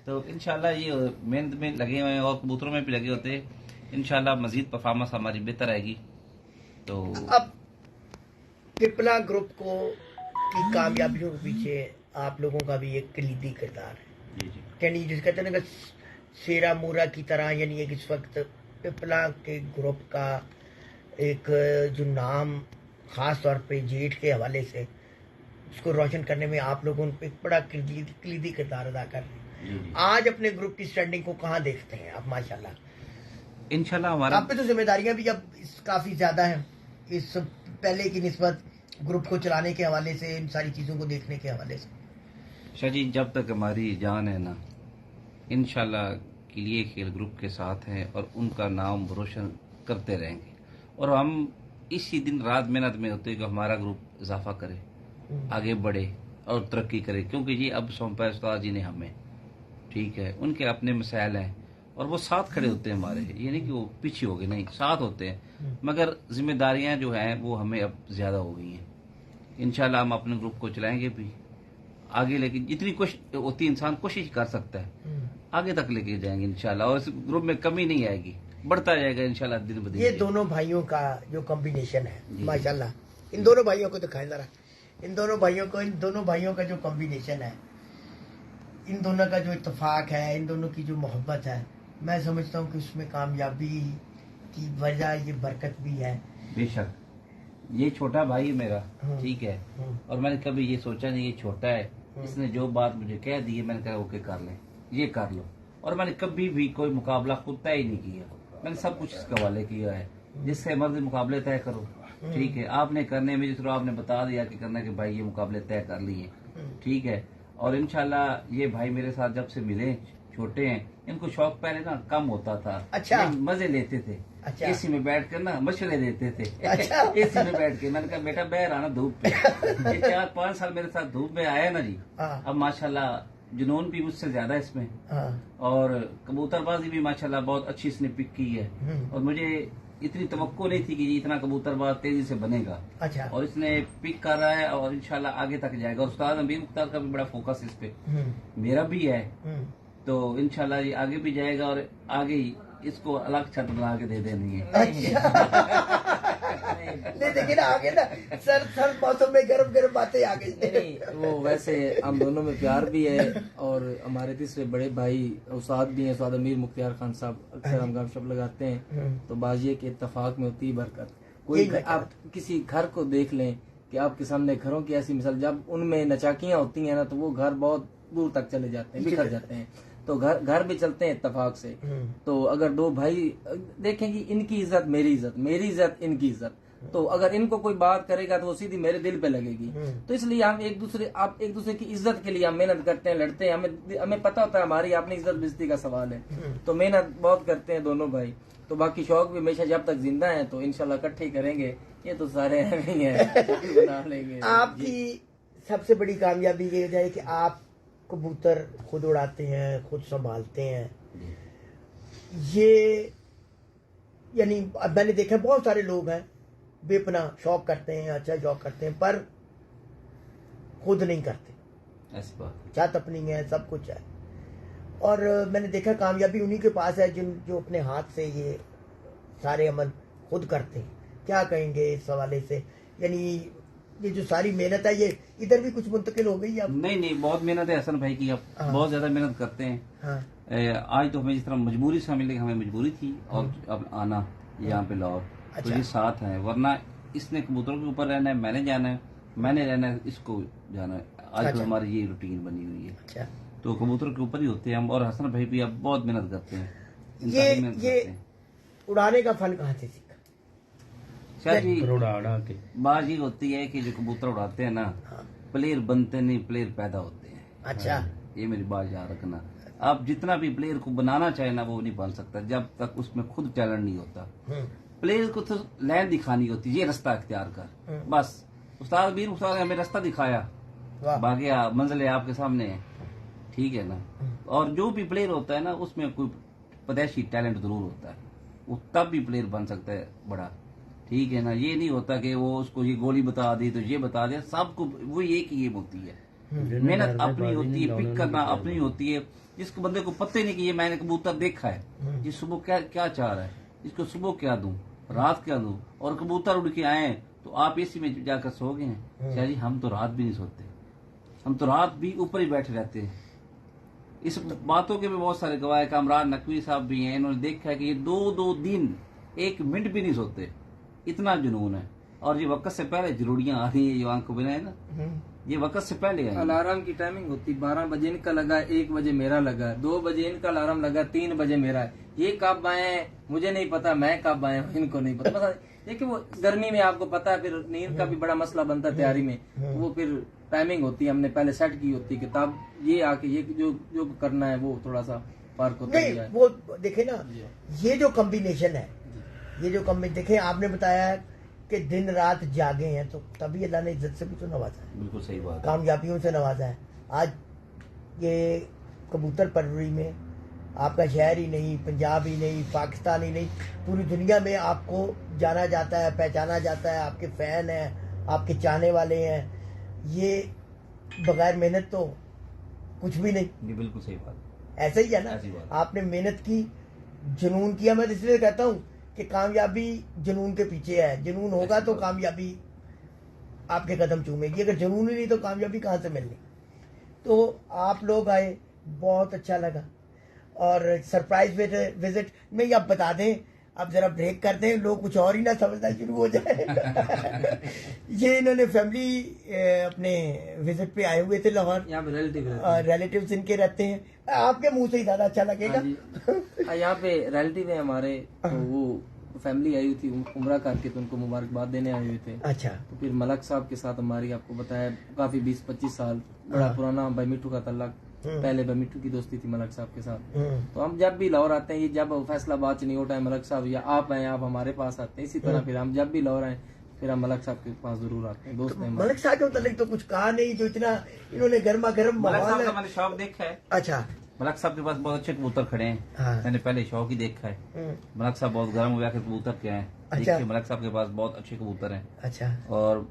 Speaker 4: तो इंशाल्लाह ये मेहनत में लगे हुए हैं और कबूतरों में भी लगे होते हैं। इंशाल्लाह मजीद परफॉर्मेंस हमारी बेहतर आएगी। तो
Speaker 2: अब पिपला ग्रुप को की कामयाबियों के पीछे आप लोगों का भी एक कलीदी किरदार है। यानी जिस कहते हैं ना शेरा मूरा की तरह, यानी एक इस वक्त पिपला के ग्रुप का एक जो नाम खास तौर पे जेठ के हवाले से उसको रोशन करने में आप लोगों ने एक बड़ा कलीदी किरदार अदा कर रहे हैं। आज अपने ग्रुप की स्टैंडिंग को कहाँ देखते हैं आप? माशाल्लाह,
Speaker 4: इंशाल्लाह हमारा
Speaker 2: आप पे तो जिम्मेदारियां भी अब काफी ज्यादा हैं इस पहले की निस्बत, ग्रुप को चलाने के हवाले से, इन सारी चीजों को देखने के हवाले से।
Speaker 4: शाजी, जब तक हमारी जान है ना, इंशाल्लाह के लिए खेल ग्रुप के साथ हैं और उनका नाम रोशन करते रहेंगे और हम इसी दिन रात मेहनत में होते हैं कि हमारा ग्रुप इजाफा करे, आगे बढ़े और तरक्की करे, क्योंकि ये अब सौंपा उस्ताद जी ने हमें, ठीक है। उनके अपने मसाइल हैं और वो साथ खड़े होते हैं हमारे, ये नहीं कि वो पीछे हो गए, नहीं, साथ होते हैं, मगर जिम्मेदारियां जो हैं वो हमें अब ज्यादा हो गई हैं। इंशाल्लाह हम अपने ग्रुप को चलाएंगे भी आगे, लेकिन जितनी कोशिश होती है इंसान कोशिश कर सकता है, आगे तक लेके जाएंगे इंशाल्लाह, और इस ग्रुप में कमी नहीं आएगी, बढ़ता जाएगा इंशाल्लाह दिन ब दिन।
Speaker 2: ये दोनों भाइयों का जो कॉम्बिनेशन है माशाल्लाह, इन दोनों भाइयों को दिखाएं जरा, इन दोनों भाइयों का जो कॉम्बिनेशन है, इन दोनों का जो इत्तेफाक है, इन दोनों की जो मोहब्बत है, मैं समझता हूँ कि उसमें कामयाबी की वजह ये बरकत भी है।
Speaker 4: बेशक ये छोटा भाई है मेरा, ठीक है, और मैंने कभी ये सोचा नहीं ये छोटा है, इसने जो बात मुझे कह दी है मैंने कहा ओके कर ले, ये कर लो, और मैंने कभी भी कोई मुकाबला खुद तय ही नहीं किया, मैंने सब कुछ इसके हवाले किया है, जिससे मर्जी मुकाबले तय करो, ठीक है, आपने करने में जिस तरह आपने बता दिया कि करना कि भाई ये मुकाबले तय कर लिए, ठीक है, और इंशाल्लाह ये भाई मेरे साथ जब से मिले, छोटे हैं, इनको शौक पहले ना कम होता था,
Speaker 2: अच्छा,
Speaker 4: मजे लेते थे,
Speaker 2: अच्छा,
Speaker 4: एसी में बैठ कर ना मशवरे देते थे,
Speaker 2: अच्छा,
Speaker 4: एसी में बैठ के, मैंने कहा बेटा बहर आना धूप पे, ये 4-5 साल मेरे साथ धूप में आया ना जी, अब माशाल्लाह जुनून भी मुझसे ज्यादा इसमें, और कबूतरबाजी भी माशाल्लाह बहुत अच्छी इसने पिक की है, और मुझे इतनी तवक्को नहीं थी कि ये इतना कबूतरबाज तेजी से बनेगा,
Speaker 2: अच्छा,
Speaker 4: और इसने पिक कर रहा है और इंशाल्लाह आगे तक जाएगा, और उस्ताद अमीर मुख्तार का भी बड़ा फोकस इस पे, मेरा भी है, तो इंशाल्लाह ये आगे भी जाएगा, और आगे ही इसको अलग छत बना के दे देनी है।
Speaker 2: नहीं देखिए ना, आगे ना सर्द मौसम में गर्म बातें आ गई।
Speaker 3: नहीं वो वैसे हम दोनों में प्यार भी है, और हमारे तीसरे बड़े भाई उस्ताद भी हैं, उस्ताद अमीर मुख्तार खान साहब, अक्सर हम गपशप लगाते हैं, तो बाजिए के इत्तेफाक में होती है बरकत। कोई आप किसी घर को देख लें कि आपके सामने घरों की ऐसी मिसाल, जब उनमें नचाकियां होती हैं ना तो वो घर बहुत दूर तक चले जाते हैं, बिखर जाते हैं, तो घर भी चलते हैं इत्तेफाक से। तो अगर दो भाई देखें कि इनकी इज्जत मेरी इज्जत, मेरी इज्जत इनकी इज्जत, तो अगर इनको कोई बात करेगा तो वो सीधी मेरे दिल पे लगेगी। तो इसलिए हम एक दूसरे की इज्जत के लिए हम मेहनत करते हैं, लड़ते हैं, हमें पता होता है हमारी अपनी इज्जत बेइज्जती का सवाल है, तो मेहनत बहुत करते हैं दोनों भाई। तो बाकी शौक भी हमेशा जब तक जिंदा है तो इंशाल्लाह इकट्ठे ही करेंगे, ये तो सारे नहीं है, बना लेंगे।
Speaker 2: आपकी सबसे बड़ी कामयाबी ये है कि आप कबूतर खुद उड़ाते हैं, खुद संभालते हैं, ये यानी अब मैंने देखा बहुत सारे लोग हैं बेपना शौक करते हैं, अच्छा शौक करते हैं, पर खुद नहीं करते,
Speaker 4: ऐसी बात
Speaker 2: छत अपनी है, सब कुछ है, और मैंने देखा कामयाबी उन्हीं के पास है जो अपने हाथ से ये सारे अमल खुद करते हैं। क्या कहेंगे इस हवाले से, यानी ये जो सारी मेहनत है ये इधर भी कुछ मुंतकिल हो गई अब?
Speaker 4: नहीं बहुत मेहनत है हसन भाई की, अब बहुत ज्यादा मेहनत करते हैं। आज तो हमें जिस तरह मजबूरी से मिली, हमें मजबूरी थी, और अब आना यहाँ पे लाहौर, तो ये साथ है, वरना इसने कबूतरों के ऊपर रहना है, मैंने जाना है, मैंने रहना है, इसको जाना है, आज तो हमारी ये रूटीन बनी हुई है, तो कबूतरों के ऊपर ही होते हैं हम, और हसन भाई भी अब बहुत मेहनत करते हैं।
Speaker 2: ये उड़ाने का फन कहाँ से सीखा?
Speaker 4: बात ये होती है कि जो कबूतर उड़ाते हैं ना, प्लेयर बनते नहीं, प्लेयर पैदा होते हैं।
Speaker 2: अच्छा,
Speaker 4: ये मेरी बात याद रखना, आप जितना भी प्लेयर को बनाना चाहे ना वो नहीं बन सकता जब तक उसमें खुद टैलेंट नहीं होता। प्लेयर को तो लाइन दिखानी होती है, ये रास्ता अख्तियार कर, बस। उस्ताद ने हमें रास्ता दिखाया, बाकी मंजिल आपके सामने है, ठीक है ना। और जो भी प्लेयर होता है ना उसमें कोई पैदाइशी टैलेंट जरूर होता है, वो तब भी प्लेयर बन सकता है बड़ा, ठीक है ना। ये नहीं होता कि वो उसको ये गोली बता दी तो ये बता दिया, सबको वो एक ही गेम होती है, मेहनत अपनी होती है, पिक करना अपनी होती है। जिसको बंदे को पता ही नहीं कि ये मैंने कबूतर देखा है, ये सुबह क्या चाह रहा है, इसको सुबह क्या दूं, रात क्या दूं, और कबूतर उड़ के आए तो आप एसी में जाकर सो गए हैं। शाह जी हम तो रात भी नहीं सोते, हम तो रात भी ऊपर ही बैठे रहते हैं। इस बातों के भी बहुत सारे गवाह है, कामरान नकवी साहब भी हैं, इन्होंने देखा है कि ये 2-2 दिन 1 मिनट भी नहीं सोते, इतना जुनून है। और ये वक्त से पहले जरूरियां आ रही है, जो आंख को बिना है ना, ये वक्त से पहले है।
Speaker 3: अलार्म की टाइमिंग होती 12 बजे इनका लगा, 1 बजे मेरा लगा, 2 बजे इनका अलार्म लगा, 3 बजे मेरा है। ये कब आए मुझे नहीं पता, मैं कब आया इनको नहीं पता। देखिए वो गर्मी में आपको पता है, फिर नींद का भी बड़ा मसला बनता है तैयारी में, वो फिर टाइमिंग होती है, हमने पहले सेट की होती है कि तब ये आके ये जो करना है वो थोड़ा सा पार्क होता है।
Speaker 2: वो देखे ना, ये जो कॉम्बिनेशन है ये जो कम देखें, आपने बताया है कि दिन रात जागे हैं, तो तभी अल्लाह ने इज्जत से भी तो नवाजा है,
Speaker 4: बिल्कुल सही बात है।
Speaker 2: कामयाबियों से नवाजा है। आज ये कबूतर परवरी में आपका शहर ही नहीं, पंजाब ही नहीं, पाकिस्तान ही नहीं, पूरी दुनिया में आपको जाना जाता है, पहचाना जाता है, आपके फैन हैं, आपके चाहने वाले हैं। ये बगैर मेहनत तो कुछ भी नहीं।
Speaker 4: ये बिल्कुल सही बात है।
Speaker 2: ऐसा ही है
Speaker 4: ऐसी
Speaker 2: ना,
Speaker 4: बात।
Speaker 2: आपने मेहनत की, जुनून किया। मैं तो इसलिए कहता हूँ कि कामयाबी जुनून के पीछे है। जुनून होगा तो कामयाबी आपके कदम चूमेगी, अगर जुनून ही नहीं तो कामयाबी कहाँ से मिलनी। तो आप लोग आए, बहुत अच्छा लगा। और सरप्राइज विजिट में ये आप बता दें, अब जरा ब्रेक कर दें, लोग कुछ और ही ना समझना शुरू हो जाए। ये इन्होंने फैमिली अपने विजिट पे आए हुए थे लाहौर,
Speaker 3: यहाँ पे
Speaker 2: रिलेटिव्स इनके रहते हैं। आपके मुंह से ही ज्यादा अच्छा लगेगा।
Speaker 3: यहाँ पे रिलेटिव है हमारे, तो वो फैमिली आई हुई थी उम्रा करके, तो उनको मुबारकबाद देने आए हुए थे।
Speaker 2: अच्छा।
Speaker 3: तो फिर मलक साहब के साथ हमारी, आपको बताया, काफी 20-25 साल बड़ा पुराना भाई मिट्टू का तल्लक, पहले भाई मिट्टू की दोस्ती थी मलक साहब के साथ। तो हम जब भी लाहौर आते हैं, ये जब फैसलाबाद से नहीं होता है मलक साहब या आप आए, आप हमारे पास आते हैं, इसी तरह फिर हम जब भी लाहौर आए फिर हम मलक साहब के पास जरूर आते हैं। दोस्त हैं हमारे।
Speaker 2: मलक साहब के मतलब तो कुछ कहा नहीं, जो इतना इन्होंने गर्मा गर्म
Speaker 4: मलक साहब
Speaker 2: माहौल
Speaker 4: का
Speaker 2: है।
Speaker 4: मैंने शौक देखा है।
Speaker 2: अच्छा।
Speaker 4: मलक साहब के पास बहुत अच्छे कबूतर खड़े हैं।
Speaker 2: हाँ।
Speaker 4: मैंने पहले शौक ही देखा है। मलक साहब बहुत गर्म हुआ के कबूतर के हैं।
Speaker 2: अच्छा।
Speaker 4: देखिए मलक साहब के पास बहुत अच्छे कबूतर हैं
Speaker 2: अच्छा।
Speaker 4: और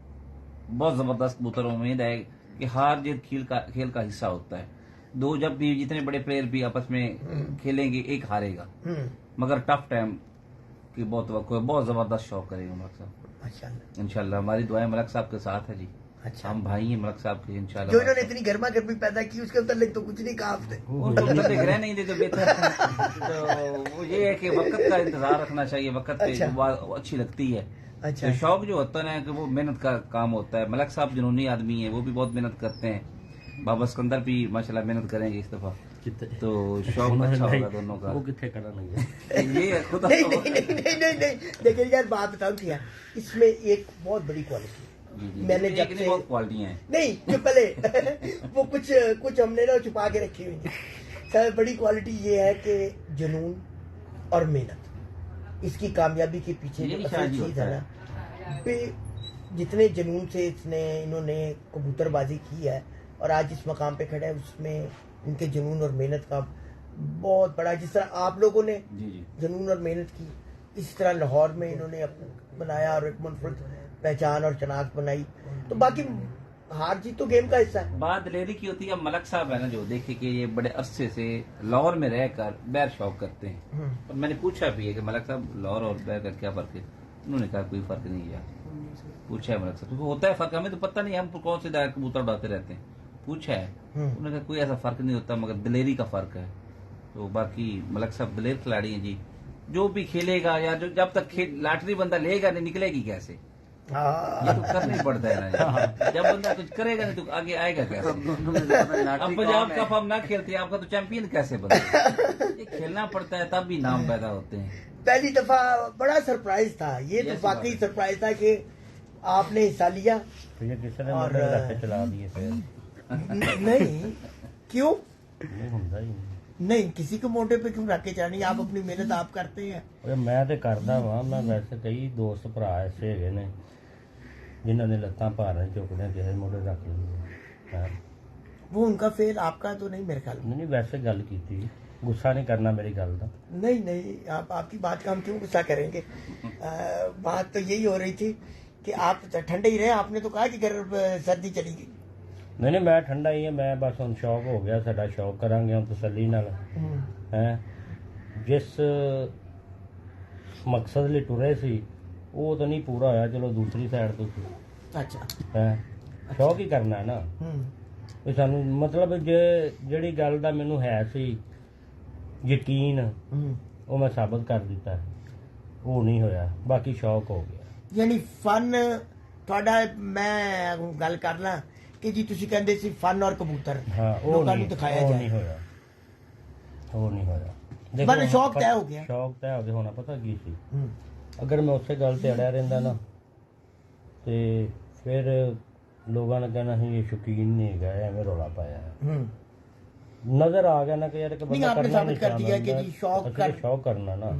Speaker 4: बहुत जबरदस्त कबूतर। उम्मीद है कि हार जीत खेल का हिस्सा होता है। दो जब भी जितने बड़े प्लेयर भी आपस में खेलेंगे, एक हारेगा, मगर टफ टाइम की बहुत वक्त है। बहुत जबरदस्त शौक करेंगे मलक साहब
Speaker 2: माशाल्लाह।
Speaker 4: इंशाल्लाह। हमारी दुआएं मलक साहब के साथ है जी।
Speaker 2: अच्छा।
Speaker 4: हम भाई हैं मलक साहब के
Speaker 2: जो
Speaker 4: इंशाल्लाह।
Speaker 2: इन्होंने इतनी गर्मा गर्मी पैदा की, उसके मतलब तो कुछ नहीं कहा आपने।
Speaker 4: उनको बंदे ग्रह नहीं देते बेहतर। तो वो ये है कि वक्त का इंतजार रखना चाहिए, वक्त पे
Speaker 2: अच्छा।
Speaker 4: वो अच्छी लगती है।
Speaker 2: अच्छा।
Speaker 4: तो शौक जो होता है ना कि वो मेहनत का काम होता है। मलक साहब जुनूनी आदमी है, वो भी बहुत मेहनत करते हैं। बाबा सिकंदर भी माशाल्लाह मेहनत करेंगे इस दफा। तो शौक अच्छा होगा दोनों का।
Speaker 1: वो कितने करा नहीं
Speaker 4: ये खुद
Speaker 2: नहीं नहीं नहीं नहीं नहीं नहीं, देखिए यार बात बताऊं क्या, इसमें एक बहुत बड़ी क्वालिटी है। मैंने जब से
Speaker 4: बहुत क्वालिटी है।
Speaker 2: नहीं जो पहले वो कुछ हमने ना छुपा के रखी हुई है। सबसे बड़ी क्वालिटी ये है कि जुनून और मेहनत, इसकी कामयाबी के पीछे जो असल चीज है ना, पे जितने जुनून से इन्होंने कबूतरबाजी की है और आज इस मकाम पे खड़े हैं, उसमें इनके जुनून और मेहनत का बहुत बड़ा, जिस तरह आप लोगों ने जुनून और मेहनत की, इस तरह लाहौर में इन्होंने अपना बनाया और एक मुनफरद पहचान और शनाख्त बनाई। तो बाकी हार जीत तो गेम का हिस्सा है।
Speaker 4: बात दिलेरी की होती है। मलक साहब है ना, जो देखे कि ये बड़े अरसे से लाहौर में रहकर बैर शौक करते हैं, और मैंने पूछा भी है कि मलक साहब लाहौर और बैर का क्या फर्क है। उन्होंने कहा कोई फर्क नहीं है। पूछा है मलक साहब, क्योंकि होता है फर्क, हमें तो पता नहीं, हम कौन से दायर कबूतर उड़ाते रहते हैं। पूछा है, उन्होंने कहा कोई ऐसा फर्क नहीं होता, मगर दिलेरी का फर्क है। तो बाकी मलक साहब दिलेर खिलाड़ी हैं जी। जो भी खेलेगा या जो जब तक लॉटरी बंदा लेगा नहीं, निकलेगी कैसे? ये तो करना ही पड़ता है ना यार। जब बंदा कुछ करेगा नहीं तो आगे आएगा कैसे? अब पंजाब कप हम ना खेलते, आपका तो चैंपियन कैसे बनता? ये खेलना पड़ता है, तब भी नाम पैदा होते हैं।
Speaker 2: पहली दफा बड़ा सरप्राइज था ये, तो वाकई सरप्राइज था कि आपने हिस्सा लिया।
Speaker 1: तो ये किसी ने
Speaker 2: और
Speaker 1: मोटर रख के चला दिए फिर
Speaker 2: नहीं, क्यों
Speaker 1: वो ਹੁੰਦਾ ही नहीं।
Speaker 2: नहीं, किसी को मोटे पे क्यों रख के चढ़नी, आप अपनी मेहनत आप करते हैं।
Speaker 1: ਓਏ ਮੈਂ ਤੇ ਕਰਦਾ ਵਾਂ, ਮੈਂ ਵੈਸੇ ਕਈ ਦੋਸਤ ਭਰਾ ਐਸੇ ਹੈਗੇ ਨੇ ਜਿਨ੍ਹਾਂ ਨੇ ਲੱਤਾਂ ਭਾਰਾਂ ਚੁੱਕਦੇ ਕਿਸੇ ਮੋਢੇ ਰੱਖ ਲੈਂਦੇ।
Speaker 2: वो उनका फेल, आपका तो नहीं मेरे ख्याल में।
Speaker 1: ਨਹੀਂ ਵੈਸੇ ਗੱਲ ਕੀਤੀ, ਗੁੱਸਾ ਨਹੀਂ ਕਰਨਾ ਮੇਰੀ ਗੱਲ ਦਾ।
Speaker 2: नहीं नहीं, आप आपकी बात का हम क्यों गुस्सा करेंगे। बात तो यही हो रही थी कि आप ठंडे ही रहे। आपने तो कहा कि घर सर्दी चली गई।
Speaker 1: ਨਹੀਂ ਨਹੀਂ ਮੈਂ ਠੰਡਾ ਹੀ ਹਾਂ, ਮੈਂ ਬਸ ਹੁਣ ਸ਼ੌਕ ਹੋ ਗਿਆ ਸਾਡਾ, ਸ਼ੌਕ ਕਰਾਂਗੇ ਹੁਣ ਤਸੱਲੀ ਨਾਲ ਹੈ। ਜਿਸ ਮਕਸਦ ਲਈ ਟੁਰੇ ਸੀ ਉਹ ਤਾਂ ਨਹੀਂ ਪੂਰਾ ਹੋਇਆ, ਚਲੋ ਦੂਸਰੀ ਸਾਈਡ ਤੋਂ
Speaker 2: अच्छा।
Speaker 1: ਹੈ ਸ਼ੌਕ ਹੀ ਕਰਨਾ ਹੈ ਨਾ। ਵੀ ਸਾਨੂੰ ਮਤਲਬ ਜਿਹੜੀ ਗੱਲ ਦਾ ਮੈਨੂੰ ਹੈ ਸੀ ਯਕੀਨ, ਉਹ ਮੈਂ ਸਾਬਤ ਕਰ ਦਿੱਤਾ, ਉਹ ਨਹੀਂ ਹੋਇਆ, ਬਾਕੀ ਸ਼ੌਕ ਹੋ ਗਿਆ।
Speaker 2: यानी फन ਤੁਹਾਡਾ, मैं गल कर ला कि जी ਤੁਸੀਂ ਕਹਿੰਦੇ ਸੀ फन और कबूतर
Speaker 1: हाँ वो
Speaker 2: ਲੋਕਾਂ
Speaker 1: नहीं,
Speaker 2: ਨੂੰ ਦਿਖਾਇਆ
Speaker 1: वो
Speaker 2: जाए।
Speaker 1: नहीं होया, वो नहीं होया। देखो,
Speaker 2: मतलब शौक तय हो गया।
Speaker 1: शौक तय हो गया। होना पता की सी, अगर मैं उसे गल ते अड़िया रहंदा ना ते फिर लोगों ने कहना ही ये शौकीन नहीं है, एवं रौला पाया है। नजर आ गया ना कि यार कि
Speaker 2: नहीं,
Speaker 1: बंदा
Speaker 2: आपने
Speaker 1: करना
Speaker 2: साबित कर दिया कि जी शौक
Speaker 1: शौक करना ना,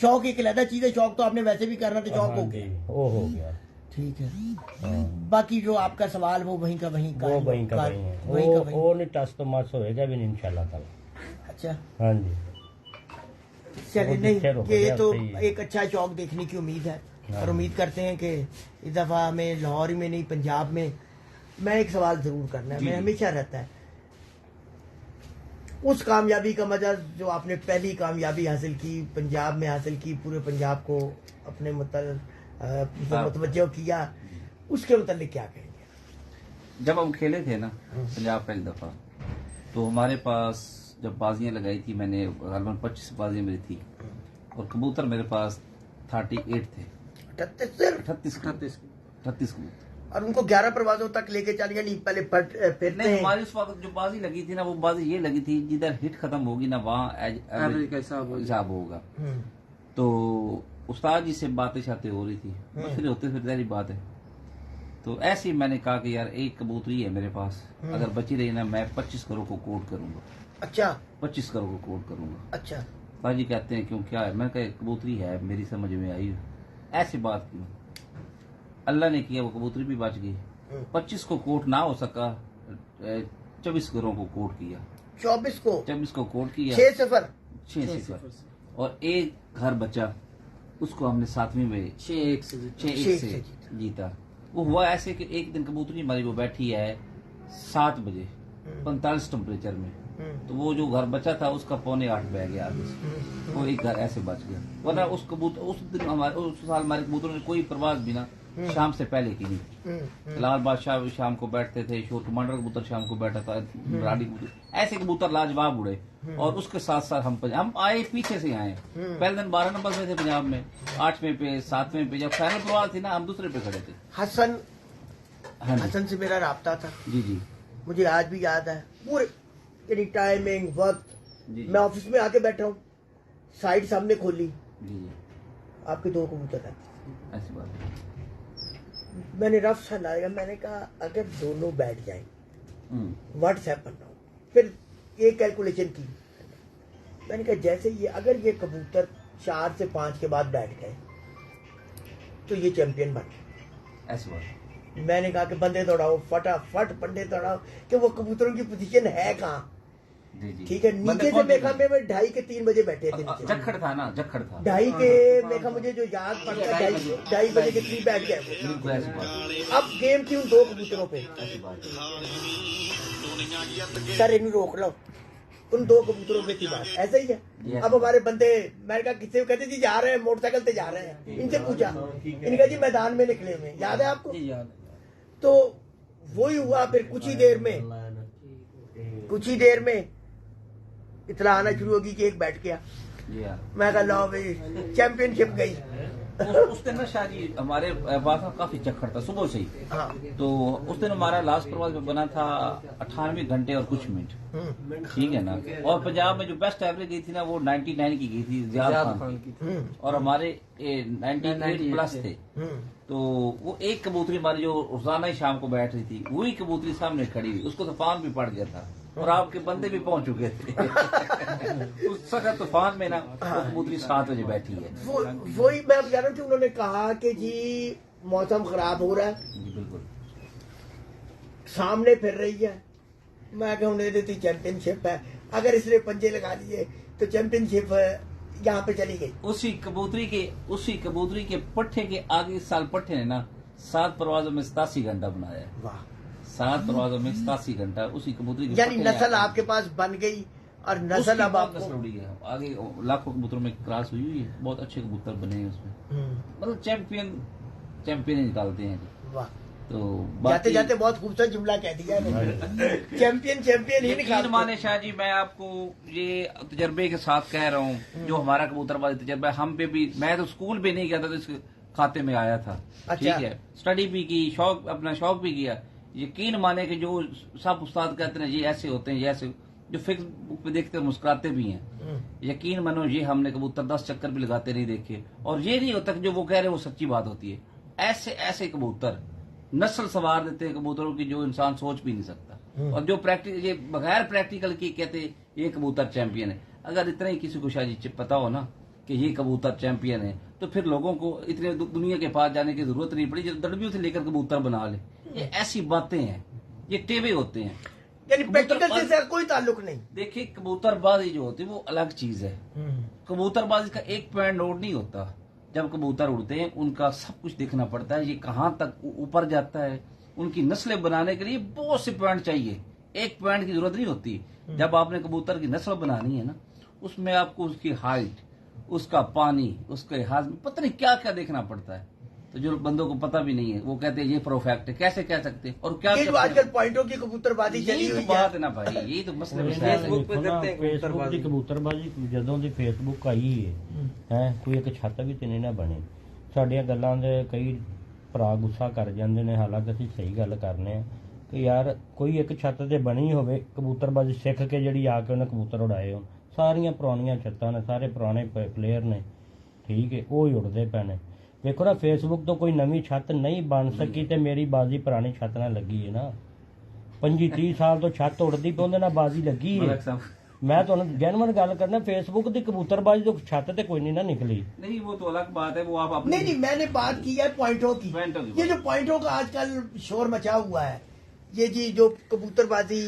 Speaker 2: शौक एक अलग चीज है, शौक तो आपने वैसे भी करना तो शौक हो
Speaker 1: हाँ
Speaker 2: गया।
Speaker 1: जी, वो हो गया।
Speaker 2: ठीक है।
Speaker 1: हाँ,
Speaker 2: बाकी जो आपका सवाल वो वहीं का वहीं
Speaker 1: वो वहीं का वहीं है,
Speaker 2: वहीं का वहीं।
Speaker 1: वो नहीं टस तो मस होएगा भी नहीं इंशाल्लाह ताला।
Speaker 2: अच्छा
Speaker 1: हाँ जी,
Speaker 2: चलिए,
Speaker 1: वो
Speaker 2: नहीं
Speaker 1: जिथे रुक
Speaker 2: ये
Speaker 1: गया
Speaker 2: तो
Speaker 1: सही है।
Speaker 2: एक अच्छा शौक देखने की उम्मीद है,
Speaker 1: हाँ।
Speaker 2: और उम्मीद करते हैं कि इस दफा हमें लाहौर में नहीं पंजाब में, मैं एक सवाल जरूर करना है, मैं हमेशा रहता है उस कामयाबी का मजा जो आपने पहली कामयाबी हासिल की पंजाब में हासिल की, पूरे पंजाब को अपने मुतवज्जो किया, उसके मुतालिक क्या कहेंगे?
Speaker 4: जब हम खेले थे ना पंजाब पहली दफा, तो हमारे पास जब बाजियां लगाई थी, मैंने तकरीबन 25 बाजियां मेरी थी, और कबूतर मेरे पास 38 थे, 38 कबूतर।
Speaker 2: और उनको 11 परवाजों तक लेके चल गए, नहीं पहले फिरते
Speaker 4: नहीं,
Speaker 2: हैं।
Speaker 4: हमारी उस वक्त जो बाजी लगी थी ना, वो बाजी ये लगी थी जिधर हिट खत्म होगी ना वहाँ
Speaker 3: एवरेज का
Speaker 4: हिसाब होगा।
Speaker 2: हम्म,
Speaker 4: तो उस्ताद जी से बातें शातें हो रही थी, मसले होते फिर सारी बात है। तो ऐसे ही मैंने कहा कि यार एक कबूतरी है मेरे पास, अगर बची रही ना मैं 25 करोड़ को कोट करूंगा।
Speaker 2: अच्छा
Speaker 4: 25 करोड़ को कोट करूंगा।
Speaker 2: अच्छा।
Speaker 4: उस्ताद जी कहते हैं क्यों, क्या है? मैंने कहा कबूतरी है, मेरी समझ में आई। ऐसी बात की, अल्लाह ने किया, वो कबूतरी भी बच गई। 25 को कोट ना हो सका, 24 करोड़ को कोट किया।
Speaker 2: 24 को
Speaker 4: 24 को कोट किया,
Speaker 2: 6-0।
Speaker 4: 6-0, और एक घर बचा, उसको हमने 7वीं में
Speaker 3: 6-1 से
Speaker 4: 6-1 से जीता। वो हुआ ऐसे कि एक दिन कबूतरी हमारी वो बैठी है 7 बजे 45 टेम्परेचर में, तो वो जो घर बचा था उसका 7:45 बह गया आगे से, वो एक घर ऐसे बच गया। वरना उस कबूतर उस दिन हमारे उस साल हमारे कबूतरों ने कोई परवाज भी ना शाम से पहले की नहीं। लाल बादशाह शाम को बैठते थे, शोर कमांडर कबूतर शाम को बैठा था, राडी कबूतर, ऐसे कबूतर लाजवाब उड़े। और उसके साथ साथ हम आए पीछे से आए, पहले दिन 12 नंबर पे थे पंजाब में, 8वें पे 7वें पे, जब फाइनल परवाज थी ना हम दूसरे पे खड़े थे।
Speaker 2: हसन
Speaker 4: हाँ जी,
Speaker 2: हसन से मेरा राब्ता था,
Speaker 4: जी जी
Speaker 2: मुझे आज भी याद है पूरे, यानी टाइमिंग वक्त।
Speaker 4: जी,
Speaker 2: मैं ऑफिस में आके बैठा हूँ, साइड सामने खोली,
Speaker 4: जी जी,
Speaker 2: आपके 2 कबूतर हैं।
Speaker 4: ऐसी बात है।
Speaker 2: मैंने रफ सा लाया, मैंने कहा अगर दोनों बैठ जाएं, व्हाट्सएप पर ना, फिर एक कैलकुलेशन की, मैंने कहा जैसे ये अगर ये कबूतर 4 से 5 के बाद बैठ गए तो ये चैंपियन बन गए।
Speaker 4: ऐसी बात है।
Speaker 2: मैंने कहा कि बंदे दौड़ाओ, फटाफट बंदे दौड़ाओ कि वो कबूतरों की पोजीशन है कहाँ।
Speaker 4: जी जी,
Speaker 2: ठीक है, नीचे से मेखा में 2:30 के 3 बजे बैठे थे नीचे,
Speaker 4: जखड़ था ना, जखड़ था।
Speaker 2: 2:30 के मेखा मुझे जो याद पड़ता है, 2:30 बजे के 3 बैठ गए वो।
Speaker 4: बिल्कुल ऐसी बात है,
Speaker 2: अब गेम थी उन 2 कबूतरों पे,
Speaker 4: ऐसी बात है।
Speaker 2: सर इन्हें रोक लो, उन 2 कबूतरों पे थी बात, ऐसे ही है। अब हमारे बंदे, मैंने कहा किससे, कहते जी जा रहे हैं मोटरसाइकिल से जा रहे हैं, इनसे पूछा, इनका जी मैदान में निकले हुए, याद है आपको?
Speaker 3: जी याद है।
Speaker 2: तो वही हुआ, फिर कुछ ही देर में इतला आना शुरू होगी कि एक बैठ गया।
Speaker 4: जी हाँ।
Speaker 2: मैं कहा लो भाई चैंपियनशिप गई।
Speaker 4: उस दिन ना शाह जी हमारे पास ना काफी चक्कर था सुबह से ही।
Speaker 2: हाँ।
Speaker 4: तो उस दिन हमारा लास्ट प्रवास में बना था 98 घंटे और कुछ मिनट, ठीक है ना। और पंजाब में जो बेस्ट एवरेज गई थी ना वो 99 की गई थी, जियाद खान की, और हमारे 98 प्लस थे। तो वो एक कबूतरी हमारी जो रोजाना ही शाम को बैठ रही थी, वही कबूतरी सामने खड़ी हुई, उसको तूफान भी पड़ गया था और आपके बंदे भी पहुंच चुके थे। उस सख्त तूफान में ना वो कबूतरी 7 बजे बैठी है।
Speaker 2: वही मैं अब कह रहा हूँ कि उन्होंने कहा कि जी मौसम खराब हो रहा है,
Speaker 4: जी बिल्कुल,
Speaker 2: सामने फिर रही है। मैं कहूँ देती चैंपियनशिप है, अगर इसने पंजे लगा लिए तो चैंपियनशिप यहाँ पे चली गई।
Speaker 4: उसी कबूतरी के पट्टे के आगे इस साल पट्टे ने ना 7 परवाजों में 87 घंटा बनाया है।
Speaker 2: वाह,
Speaker 4: 7 परवाजों में 87 घंटा उसी कबूतरी के
Speaker 2: यानी
Speaker 4: पट्टे ने
Speaker 2: नस्ल
Speaker 4: आगे-
Speaker 2: आपके पास बन गई और नस्ल
Speaker 4: उसकी
Speaker 2: अब
Speaker 4: बहुत नस्ल
Speaker 2: आपको।
Speaker 4: उड़ी है, आगे लाखों कबूतरों में क्रॉस हुई है, बहुत अच्छे कबूतर बने हैं उसमें, मतलब चैंपियन ही निकालते हैं जी।
Speaker 2: वाह,
Speaker 4: तो
Speaker 2: जाते जाते बहुत खूबसूरत जुमला कह दिया है। चैंपियन ही
Speaker 4: यकीन
Speaker 2: निकालते।
Speaker 4: माने शाह जी, मैं आपको ये तजर्बे के साथ कह रहा हूँ, जो हमारा कबूतरबाजी तजर्बा हम पे भी, मैं तो स्कूल भी नहीं गया था तो इसके खाते में आया था।
Speaker 2: अच्छा।
Speaker 4: ठीक है, स्टडी भी की, अपना शौक भी किया। यकीन माने कि जो सब उस्ताद कहते हैं ये ऐसे होते हैं, ये ऐसे, जो फिक्स बुक पे देखते हैं मुस्कुराते भी हैं। यकीन मानो ये हमने कबूतर 10 चक्कर भी लगाते नहीं देखे, और ये नहीं होता कि जो वो कह रहे हैं वो सच्ची बात होती है। ऐसे ऐसे कबूतर नस्ल सवार देते हैं कबूतरों की जो इंसान सोच भी नहीं सकता, और जो प्रैक्टिस ये बगैर प्रैक्टिकल की कहते ये कबूतर चैंपियन है। अगर इतना ही किसी को शायद पता हो ना कि ये कबूतर चैंपियन है, तो फिर लोगों को इतने दुनिया के पास जाने की जरूरत नहीं पड़ी, जो दड़बियों से लेकर कबूतर बना ले। ये ऐसी बातें हैं, ये टेबे होते हैं,
Speaker 2: यानी प्रैक्टिकल से इसका कोई ताल्लुक नहीं।
Speaker 4: देखिए कबूतरबाजी जो होती है वो अलग चीज है। कबूतरबाजी का एक पॉइंट नोट नहीं होता। जब कबूतर उड़ते हैं उनका सब कुछ देखना पड़ता है, ये कहाँ तक ऊपर जाता है। उनकी नस्लें बनाने के लिए बहुत से पॉइंट चाहिए, एक पॉइंट की जरूरत नहीं होती। जब आपने कबूतर की नस्ल बनानी है ना, उसमें आपको उसकी हाइट, उसका पानी, उसके हाथ में पता नहीं क्या क्या देखना पड़ता है। तो जो बंदों को पता भी नहीं है वो कहते हैं ये परफेक्ट है, कैसे कह सकते हैं। और क्या
Speaker 2: ये जो आजकल पॉइंटों की कबूतरबाजी चली
Speaker 4: यही
Speaker 2: हुई
Speaker 4: तो बात है ना भाई, यही तो मसले मसाइल है।
Speaker 1: फेसबुक ਦੀ ਕਬੂਤਰਬਾਜੀ ਜਦੋਂ ਦੀ ਫੇਸਬੁੱਕ ਆਈ ਹੈ ਕੋਈ ਇੱਕ ਛੱਤ ਵੀ ਤੇ ਨਹੀਂ ਨਾ ਬਣੀ। ਸਾਡੀਆਂ ਗੱਲਾਂ ਦੇ ਕਈ ਭਰਾ ਗੁੱਸਾ ਕਰ ਜਾਂਦੇ ਨੇ, ਹਾਲਾਂਕਿ ਅਸੀਂ ਸਹੀ ਗੱਲ ਕਰਨੇ ਆ ਕਿ ਯਾਰ ਕੋਈ ਇੱਕ ਛੱਤ ਤੇ ਬਣੀ ਹੋਵੇ ਕਬੂਤਰਬਾਜੀ ਸਿੱਖ ਕੇ ਜਿਹੜੀ ਆ ਕੇ ਉਹਨੇ ਕਬੂਤਰ ਉਡਾਏ ਹੋਣ। ਸਾਰੀਆਂ ਪੁਰਾਣੀਆਂ ਛੱਤਾਂ ਨੇ, ਸਾਰੇ ਪੁਰਾਣੇ ਪਲੇਅਰ ਨੇ, ਠੀਕ ਹੈ, ਉਹ ਹੀ ਉਡਦੇ ਪਏ ਨੇ। ਵੇਖੋ ਨਾ ਫੇਸਬੁੱਕ ਤੋਂ ਕੋਈ ਨਵੀਂ ਛੱਤ ਨਹੀਂ ਬਣ ਸਕੀ ਤੇ ਮੇਰੀ ਬਾਜ਼ੀ ਪੁਰਾਣੀ ਛੱਤ ਨਾਲ ਲੱਗੀ ਹੈ ਨਾ। 25-30 ਸਾਲ ਤੋਂ ਛੱਤ ਉੜਦੀ ਪਈ, ਉਹਦੇ ਨਾਲ ਬਾਜ਼ੀ ਲੱਗੀ ਹੈ। ਮੈਂ ਤੁਹਾਨੂੰ ਜੈਨੂਅਨ ਗੱਲ ਕਰਨਾ, फेसबुक ਦੀ कबूतरबाजी तो छत ਤੇ कोई नहीं ना निकली।
Speaker 4: नहीं वो तो अलग बात है, वो आप अपने
Speaker 2: नहीं, मैंने बात की है पॉइंटों की। ये जो पॉइंटों का आजकल शोर मचा हुआ है, ये जी जो कबूतरबाजी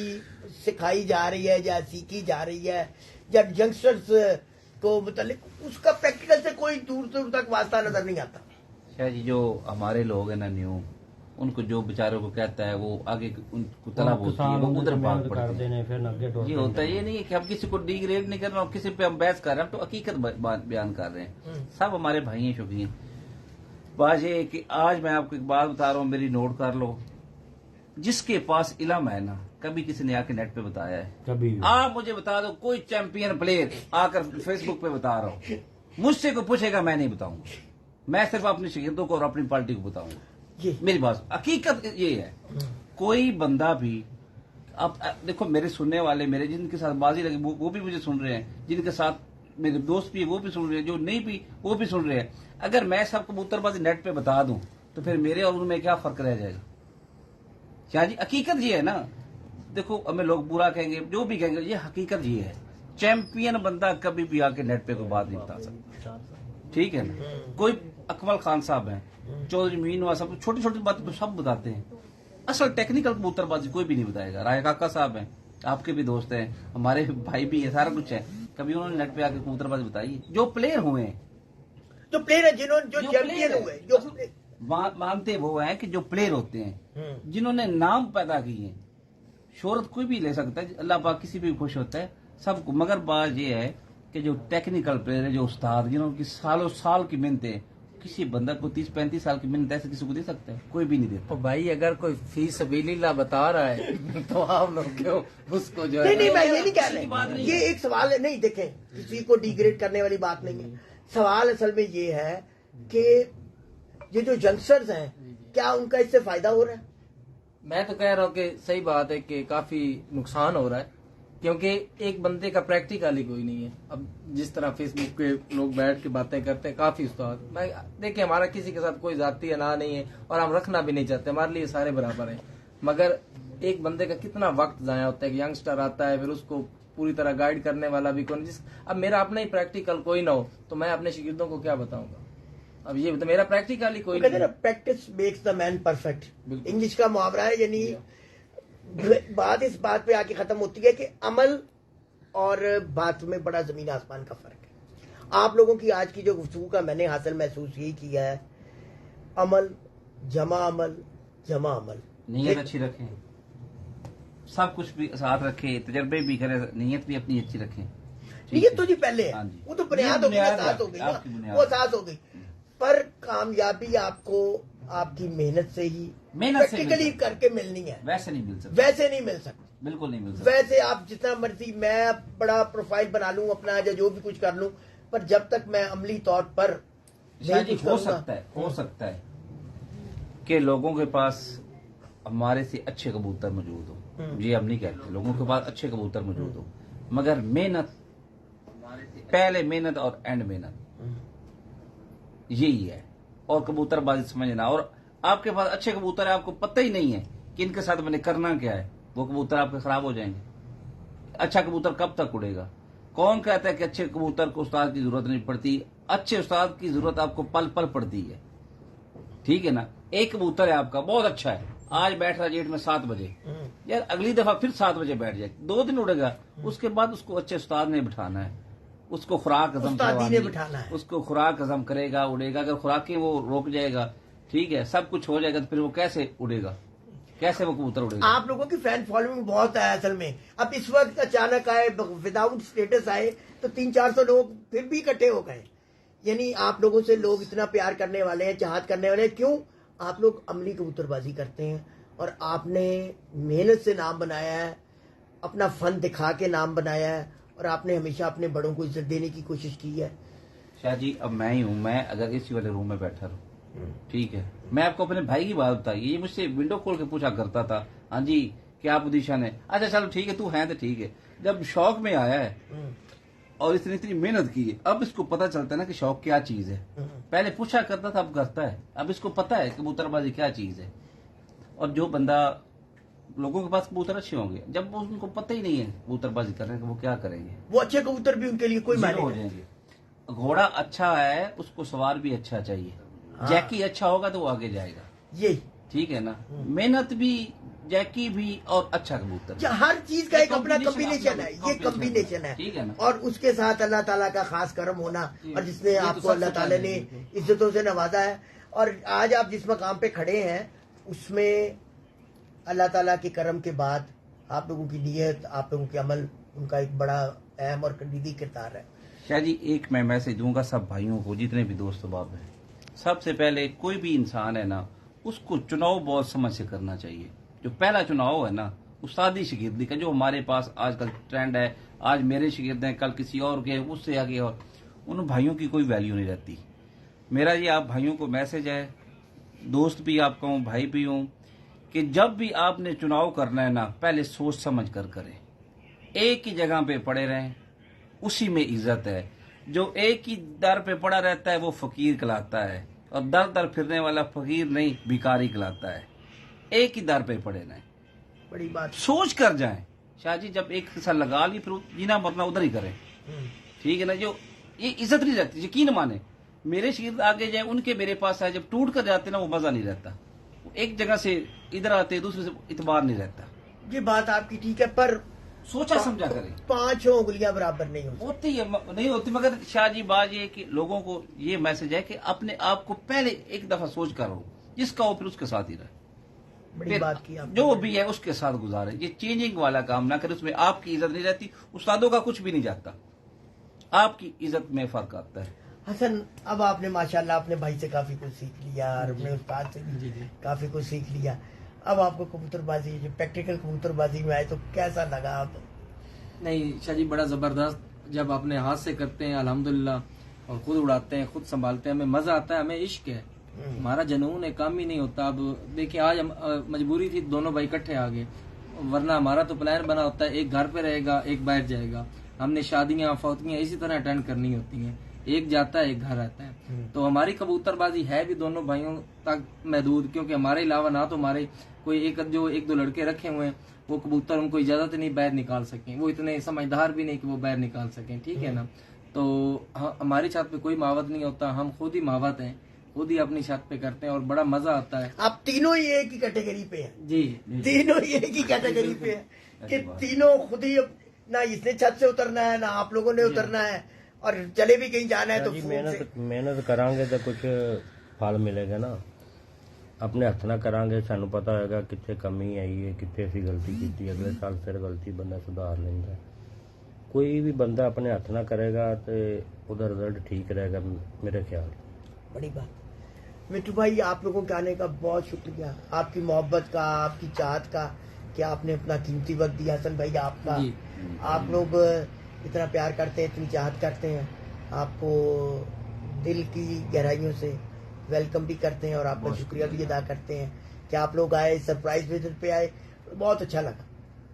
Speaker 2: सिखाई जा रही है या सीखी जा रही है या यंगस्टर्स को मतलब, उसका प्रैक्टिकल से कोई दूर दूर तक वास्ता नजर नहीं आता।
Speaker 4: शायद जी जो हमारे लोग हैं ना न्यू, उनको जो बेचारों को कहता है वो आगे उनको तलब होती है, वो उधर भाग पड़ते हैं। ये होता है, ये नहीं है कि हम किसी को डिग्रेड नहीं कर रहे हैं, किसी पे हम बहस कर रहे हैं, हम तो हकीकत बयान कर रहे हैं। सब हमारे भाई हैं, शौकीन। बात ये है कि आज मैं आपको एक बात बता रहा हूँ, मेरी नोट कर लो। जिसके पास इलम है ना, कभी किसी ने आके नेट पे बताया है? कभी आप मुझे बता दो कोई चैंपियन प्लेयर आकर फेसबुक पे बता रहा हूँ, मुझसे को पूछेगा, मैं नहीं बताऊंगा। मैं सिर्फ अपने शागिर्दों को और अपनी पार्टी को बताऊंगा। मेरी बात हकीकत ये है। कोई बंदा भी अब देखो, मेरे सुनने वाले, मेरे जिनके साथ बाजी लगी वो भी मुझे सुन रहे हैं, जिनके साथ मेरे दोस्त भी वो भी सुन रहे हैं, जो नहीं भी वो भी सुन रहे हैं। अगर मैं सब कबूतरबाजी नेट पे बता दूं तो फिर मेरे और उनमें क्या फर्क रह जाएगा? क्या जी, हकीकत ये है ना। देखो हमें लोग बुरा कहेंगे, जो भी कहेंगे, ये हकीकत ये है। चैंपियन बंदा कभी भी आके नेट पे कोई बात नहीं बता सकता, ठीक है ना। कोई अकमल खान साहब हैं, चौधरी मीनवा साहब, छोटी छोटी बातें तो सब बताते हैं। असल टेक्निकल कबूतरबाजी कोई भी नहीं बताएगा। राय काका साहब हैं, आपके भी दोस्त हैं, हमारे भाई भी है, सारा कुछ है। कभी उन्होंने नेट पे आके कबूतरबाजी बताई? जो प्लेयर हुए हैं,
Speaker 2: जो प्लेयर है, जिन्होंने जो चैंपियन हुए, जो
Speaker 4: मानते वो हैं कि जो प्लेयर होते हैं, जिन्होंने नाम पैदा किए हैं। शोहरत कोई भी ले सकता है, अल्लाह पाक किसी भी खुश होता है सबको। मगर बात ये है कि जो टेक्निकल प्लेयर है, जो उस्ताद, जिन्होंने सालों साल की मेहनत है, किसी बंदा को 30-35 साल की मेहनत ऐसे किसी को दे सकता है? कोई भी नहीं देता।
Speaker 3: भाई अगर कोई फी सबीलिल्लाह बता रहा है तो आप लोग क्यों उसको जो
Speaker 2: नहीं, मैं ये नहीं कह रहे, ये एक सवाल है। नहीं, देखें, किसी को डिग्रेड करने वाली बात नहीं है। सवाल असल में ये है कि ये जो यंगस्टर्स हैं, क्या उनका इससे फायदा हो रहा है?
Speaker 3: मैं तो कह रहा हूँ कि सही बात है कि काफी नुकसान हो रहा है, क्योंकि एक बंदे का प्रैक्टिकल ही कोई नहीं है। अब जिस तरह फेसबुक पे लोग बैठ के बातें करते हैं, काफी उस्ताद, मैं देखिए हमारा किसी के साथ कोई जाती अना नहीं है और हम रखना भी नहीं चाहते, हमारे लिए सारे बराबर हैं। मगर एक बंदे का कितना वक्त जाया होता है कि यंगस्टर आता है, फिर उसको पूरी तरह गाइड करने वाला भी कौन। अब मेरा अपना ही प्रैक्टिकल कोई ना हो तो मैं अपने शागिर्दों को क्या बताऊंगा? अब ये तो मेरा प्रैक्टिकल ही कोई नहीं है।
Speaker 2: Practice makes the man perfect, English का मुहावरा है। यानी बात इस बात पे आके खत्म होती है कि अमल और बात में बड़ा जमीन आसमान का फर्क है। आप लोगों की आज की जो गुफ्तगू का मैंने हासिल महसूस यही किया है, अमल जमा अमल, जमा अमल।
Speaker 4: नीयत अच्छी रखें, सब कुछ भी साथ रखें, तजर्बे भी करें, नीयत भी अपनी अच्छी रखें।
Speaker 2: नीयत तो जी पहले है, वो तो बुनियाद हो गई, साथ हो गई ना, वो साथ हो गई। पर कामयाबी आपको आपकी मेहनत से ही प्रैक्टिकली करके मिलनी है।
Speaker 4: वैसे नहीं मिल सकती,
Speaker 2: वैसे नहीं मिल सकती,
Speaker 4: बिल्कुल नहीं मिल सकती।
Speaker 2: वैसे आप जितना मर्जी मैं बड़ा प्रोफाइल बना लूं अपना या जो भी कुछ कर लूं, पर जब तक मैं अमली तौर पर
Speaker 4: हो सकता है कि लोगों के पास हमारे से अच्छे कबूतर मौजूद हो, ये हम नहीं कहते, लोगों के पास अच्छे कबूतर मौजूद हो, मगर मेहनत, पहले मेहनत और एंड मेहनत, यही है। और कबूतरबाजी समझना, और आपके पास अच्छे कबूतर है, आपको पता ही नहीं है कि इनके साथ मैंने करना क्या है, वो कबूतर आपके खराब हो जाएंगे। अच्छा कबूतर कब तक उड़ेगा? कौन कहता है कि अच्छे कबूतर को उस्ताद की जरूरत नहीं पड़ती? अच्छे उस्ताद की जरूरत आपको पल पल पड़ती है, ठीक है ना। एक कबूतर है आपका बहुत अच्छा है, आज बैठ रहा जेट में 7 बजे, यार अगली दफा फिर 7 बजे बैठ जाए, 2 दिन उड़ेगा, उसके बाद उसको अच्छे उस्ताद ने बिठाना है, उसको खुराक हजम करवानी है, उसको खुराक हजम करेगा, उड़ेगा। अगर खुराकें वो रोक जाएगा, ठीक है, सब कुछ हो जाएगा, तो फिर वो कैसे उड़ेगा, कैसे वो कबूतर उड़ेगा?
Speaker 2: आप लोगों की फैन फॉलोइंग बहुत है असल में। अब इस वक्त अचानक आए, विदाउट स्टेटस आए, तो 300-400 लोग फिर भी इकट्ठे हो गए। यानी आप लोगों से लोग इतना प्यार करने वाले हैं, चाहत करने वाले हैं। क्यों? आप लोग अमली कबूतरबाजी करते हैं और आपने मेहनत से नाम बनाया है, अपना फन दिखा के नाम बनाया है, और आपने हमेशा अपने बड़ों को इज्जत देने की कोशिश की है।
Speaker 4: शाह जी, अब मैं ही हूँ, मैं अगर इसी वाले रूम में बैठा रहूं, ठीक है, मैं आपको अपने भाई की बात बताई, ये मुझसे विंडो खोल के पूछा करता था, हाँ जी क्या पोजीशन है, अच्छा चलो ठीक है तू है तो ठीक है। जब शौक में आया है और इतनी इतनी मेहनत की है, अब इसको पता चलता है ना कि शौक क्या चीज है। पहले पूछा करता था, अब करता है, अब इसको पता है कबूतरबाजी क्या चीज है। और जो बंदा, लोगों के पास कबूतर अच्छे होंगे, जब उनको पता ही नहीं है कबूतरबाजी करने का, वो क्या करेंगे?
Speaker 2: वो अच्छे कबूतर भी उनके लिए कोई मायने
Speaker 4: हो जाएंगे। घोड़ा अच्छा है, उसको सवार भी अच्छा चाहिए, जैकी अच्छा होगा तो वो आगे जाएगा,
Speaker 2: यही
Speaker 4: ठीक है ना। मेहनत भी, जैकी भी और अच्छा कबूतर,
Speaker 2: हर चीज का एक अपना कॉम्बिनेशन है, ये कॉम्बिनेशन है,
Speaker 4: ठीक है ना।
Speaker 2: और उसके साथ अल्लाह ताला का खास करम होना, और जिसने आपको अल्लाह ताला ने इज्जतों से नवाजा है, और आज आप जिस मकाम पे खड़े हैं उसमें अल्लाह ताला के करम के बाद आप लोगों की नीयत, आप लोगों के अमल, उनका एक बड़ा अहम और कलीदी किरदार है।
Speaker 4: शाह जी, एक मैं मैसेज दूंगा सब भाइयों को, जितने भी दोस्त बाब हैं, सबसे पहले कोई भी इंसान है ना, उसको चुनाव बहुत समझ से करना चाहिए। जो पहला चुनाव है ना उस्तादी शिगिर्दी का, जो हमारे पास आजकल ट्रेंड है, आज मेरे शिगिर्द हैं, कल किसी और के, उससे आगे, और उन भाइयों की कोई वैल्यू नहीं रहती। मेरा ये आप भाइयों को मैसेज है, दोस्त भी आपका हूँ, भाई भी हूँ, कि जब भी आपने चुनाव करना है ना, पहले सोच समझ कर करें। एक ही जगह पे पड़े रहें, उसी में इज्जत है। जो एक ही दर पे पड़ा रहता है वो फकीर कहलाता है, और दर दर फिरने वाला फकीर नहीं, भिखारी कहलाता है। एक ही दर पे पड़े रहें,
Speaker 2: बड़ी बात।
Speaker 4: सोच कर जाएं। शाह जी, जब एक साल लगा ली, फिर जीना मरना उधर ही करें, ठीक है ना। जो ये इज्जत नहीं रहती, यकीन माने, मेरे शिगिर्द आगे जाए, उनके मेरे पास आए, जब टूट कर जाते ना, वो मजा नहीं रहता। एक जगह से इधर आते, दूसरे से इतबार नहीं रहता।
Speaker 2: ये बात आपकी ठीक है, पर
Speaker 4: सोचा समझा करें।
Speaker 2: 5 उंगलियां बराबर नहीं
Speaker 4: होती है, नहीं होती, मगर शाह जी बात ये कि लोगों को ये मैसेज है कि अपने आप को पहले एक दफा सोच कर हो, जिसका हो फिर उसके साथ ही रहे।
Speaker 2: बड़ी बात की आपने।
Speaker 4: जो भी है उसके साथ गुजारे, ये चेंजिंग वाला काम ना करे, उसमें आपकी इज्जत नहीं रहती, उस्तादों का कुछ भी नहीं जाता, आपकी इज्जत में फर्क आता है।
Speaker 2: हसन, अब आपने माशाल्लाह अपने भाई से काफी कुछ सीख लिया और अपने उस्ताद से भी काफी कुछ सीख लिया। अब आपको कबूतरबाजी, जो प्रैक्टिकल कबूतरबाजी में आए, तो कैसा लगा? आप
Speaker 3: नहीं शाह जी, बड़ा जबरदस्त। जब अपने हाथ से करते हैं अल्हम्दुलिल्लाह, और खुद उड़ाते हैं, खुद संभालते हैं, हमें मजा आता है, हमें इश्क है, हमारा जुनून है, काम ही नहीं होता। अब देखिए, आज मजबूरी थी, दोनों भाई इकट्ठे आ गए, वरना हमारा तो प्लान बना होता है, एक घर पे रहेगा, एक बाहर जाएगा। हमने शादियां, फौतियां इसी तरह अटेंड करनी होती हैं, एक जाता है, एक घर आता है। तो हमारी कबूतरबाजी है भी दोनों भाइयों तक महदूद, क्योंकि हमारे अलावा ना तो हमारे कोई एक दो लड़के रखे हुए हैं, वो कबूतर उनको इजाजत नहीं बाहर निकाल सकें, वो इतने समझदार भी नहीं कि वो बाहर निकाल सकें, ठीक है ना। तो हमारी छत पे कोई मावत नहीं होता, हम खुद ही मावत हैं, खुद ही अपनी छत पे करते हैं, और बड़ा मजा आता है।
Speaker 2: आप तीनों ही एक ही कैटेगरी पे हैं?
Speaker 3: जी,
Speaker 2: तीनों ही एक ही कैटेगरी पे हैं कि तीनों खुद ही, ना इसने छत से उतरना है, ना आप लोगों ने उतरना है, और चले भी कहीं जाना है तो
Speaker 1: मेहनत करांगे तो कुछ फल मिलेगा ना। अपने हथ ना करांगे, सानू पता होगा कितने कमी आई है, कितने असी गलती की, अगले साल फिर गलती बंदा सुधार लेंदा। कोई भी बंदा अपने हथ ना करेगा तो उधर रिजल्ट ठीक रहेगा, मेरे ख्याल।
Speaker 2: बड़ी बात। मिट्टू भाई, आप लोगों के आने का बहुत शुक्रिया, आपकी मोहब्बत का, आपकी चाहत का, कि आपने अपना कीमती वक्त दिया। हसन भाई, आपका, आप लोग इतना प्यार करते हैं, इतनी चाहत करते हैं, आपको दिल की गहराइयों से वेलकम भी करते हैं, और आपका शुक्रिया भी अदा करते हैं कि आप लोग आए, सरप्राइज विजिट पे आए। बहुत अच्छा लगा,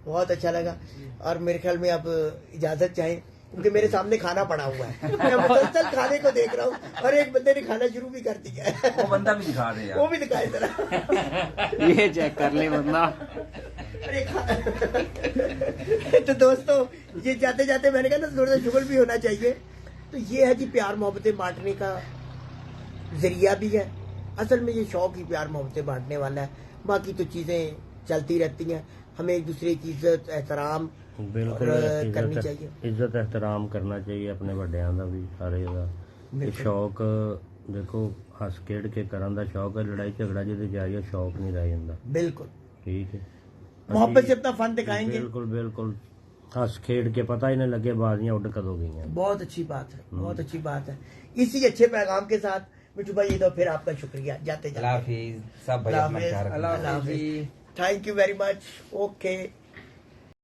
Speaker 2: बहुत अच्छा लगा। और मेरे ख्याल में अब इजाजत चाहें, क्योंकि मेरे सामने खाना पड़ा हुआ है, मैं मुसलसल खाने को देख रहा हूँ और एक बंदे ने खाना शुरू भी कर दिया है।
Speaker 4: वो बंदा भी दिखा दे यार,
Speaker 2: वो भी दिखाए जरा,
Speaker 3: ये चेक कर ले बंदा।
Speaker 2: अरे तो दोस्तों, ये जाते जाते मैंने कहा ना थोड़ा सा शुगर भी होना चाहिए। तो ये है जी प्यार मोहब्बतें बांटने का जरिया भी है। असल में ये शौक ही प्यार मोहब्बतें बांटने वाला है, बाकी तो चीजें चलती रहती हैं। हमें एक दूसरे की इज्जत एहतराम
Speaker 1: बिल्कुल
Speaker 2: करनी चाहिए,
Speaker 1: इज्जत एहतराम करना चाहिए अपने ਵੱਡਿਆਂ ਦਾ ਵੀ ਸਾਰੇ ਦਾ। ਇਹ ਸ਼ੌਕ ਦੇਖੋ ਹੱਸ ਖੇਡ ਕੇ ਕਰਨ ਦਾ ਸ਼ੌਕ ਹੈ, ਲੜਾਈ ਝਗੜਾ ਜਿਹਦੇ ਜਾਈਏ ਸ਼ੌਕ ਨਹੀਂ ਰਹਿ ਜਾਂਦਾ।
Speaker 2: बिल्कुल
Speaker 1: ठीक है,
Speaker 2: मोहब्बत से अपना फन दिखाएंगे।
Speaker 1: बिल्कुल बिल्कुल हंस खेड के पता ही नहीं लगे बाजियां उड़ कद हो गई हैं।
Speaker 2: बहुत अच्छी बात है, बहुत अच्छी बात है। इसी अच्छे पैगाम के साथ मिठू भाई, तो फिर आपका शुक्रिया जाते जाते।
Speaker 4: अल्लाह हाफिज सब भाई, अपना ख्याल रखना।
Speaker 2: Thank you very much. Okay.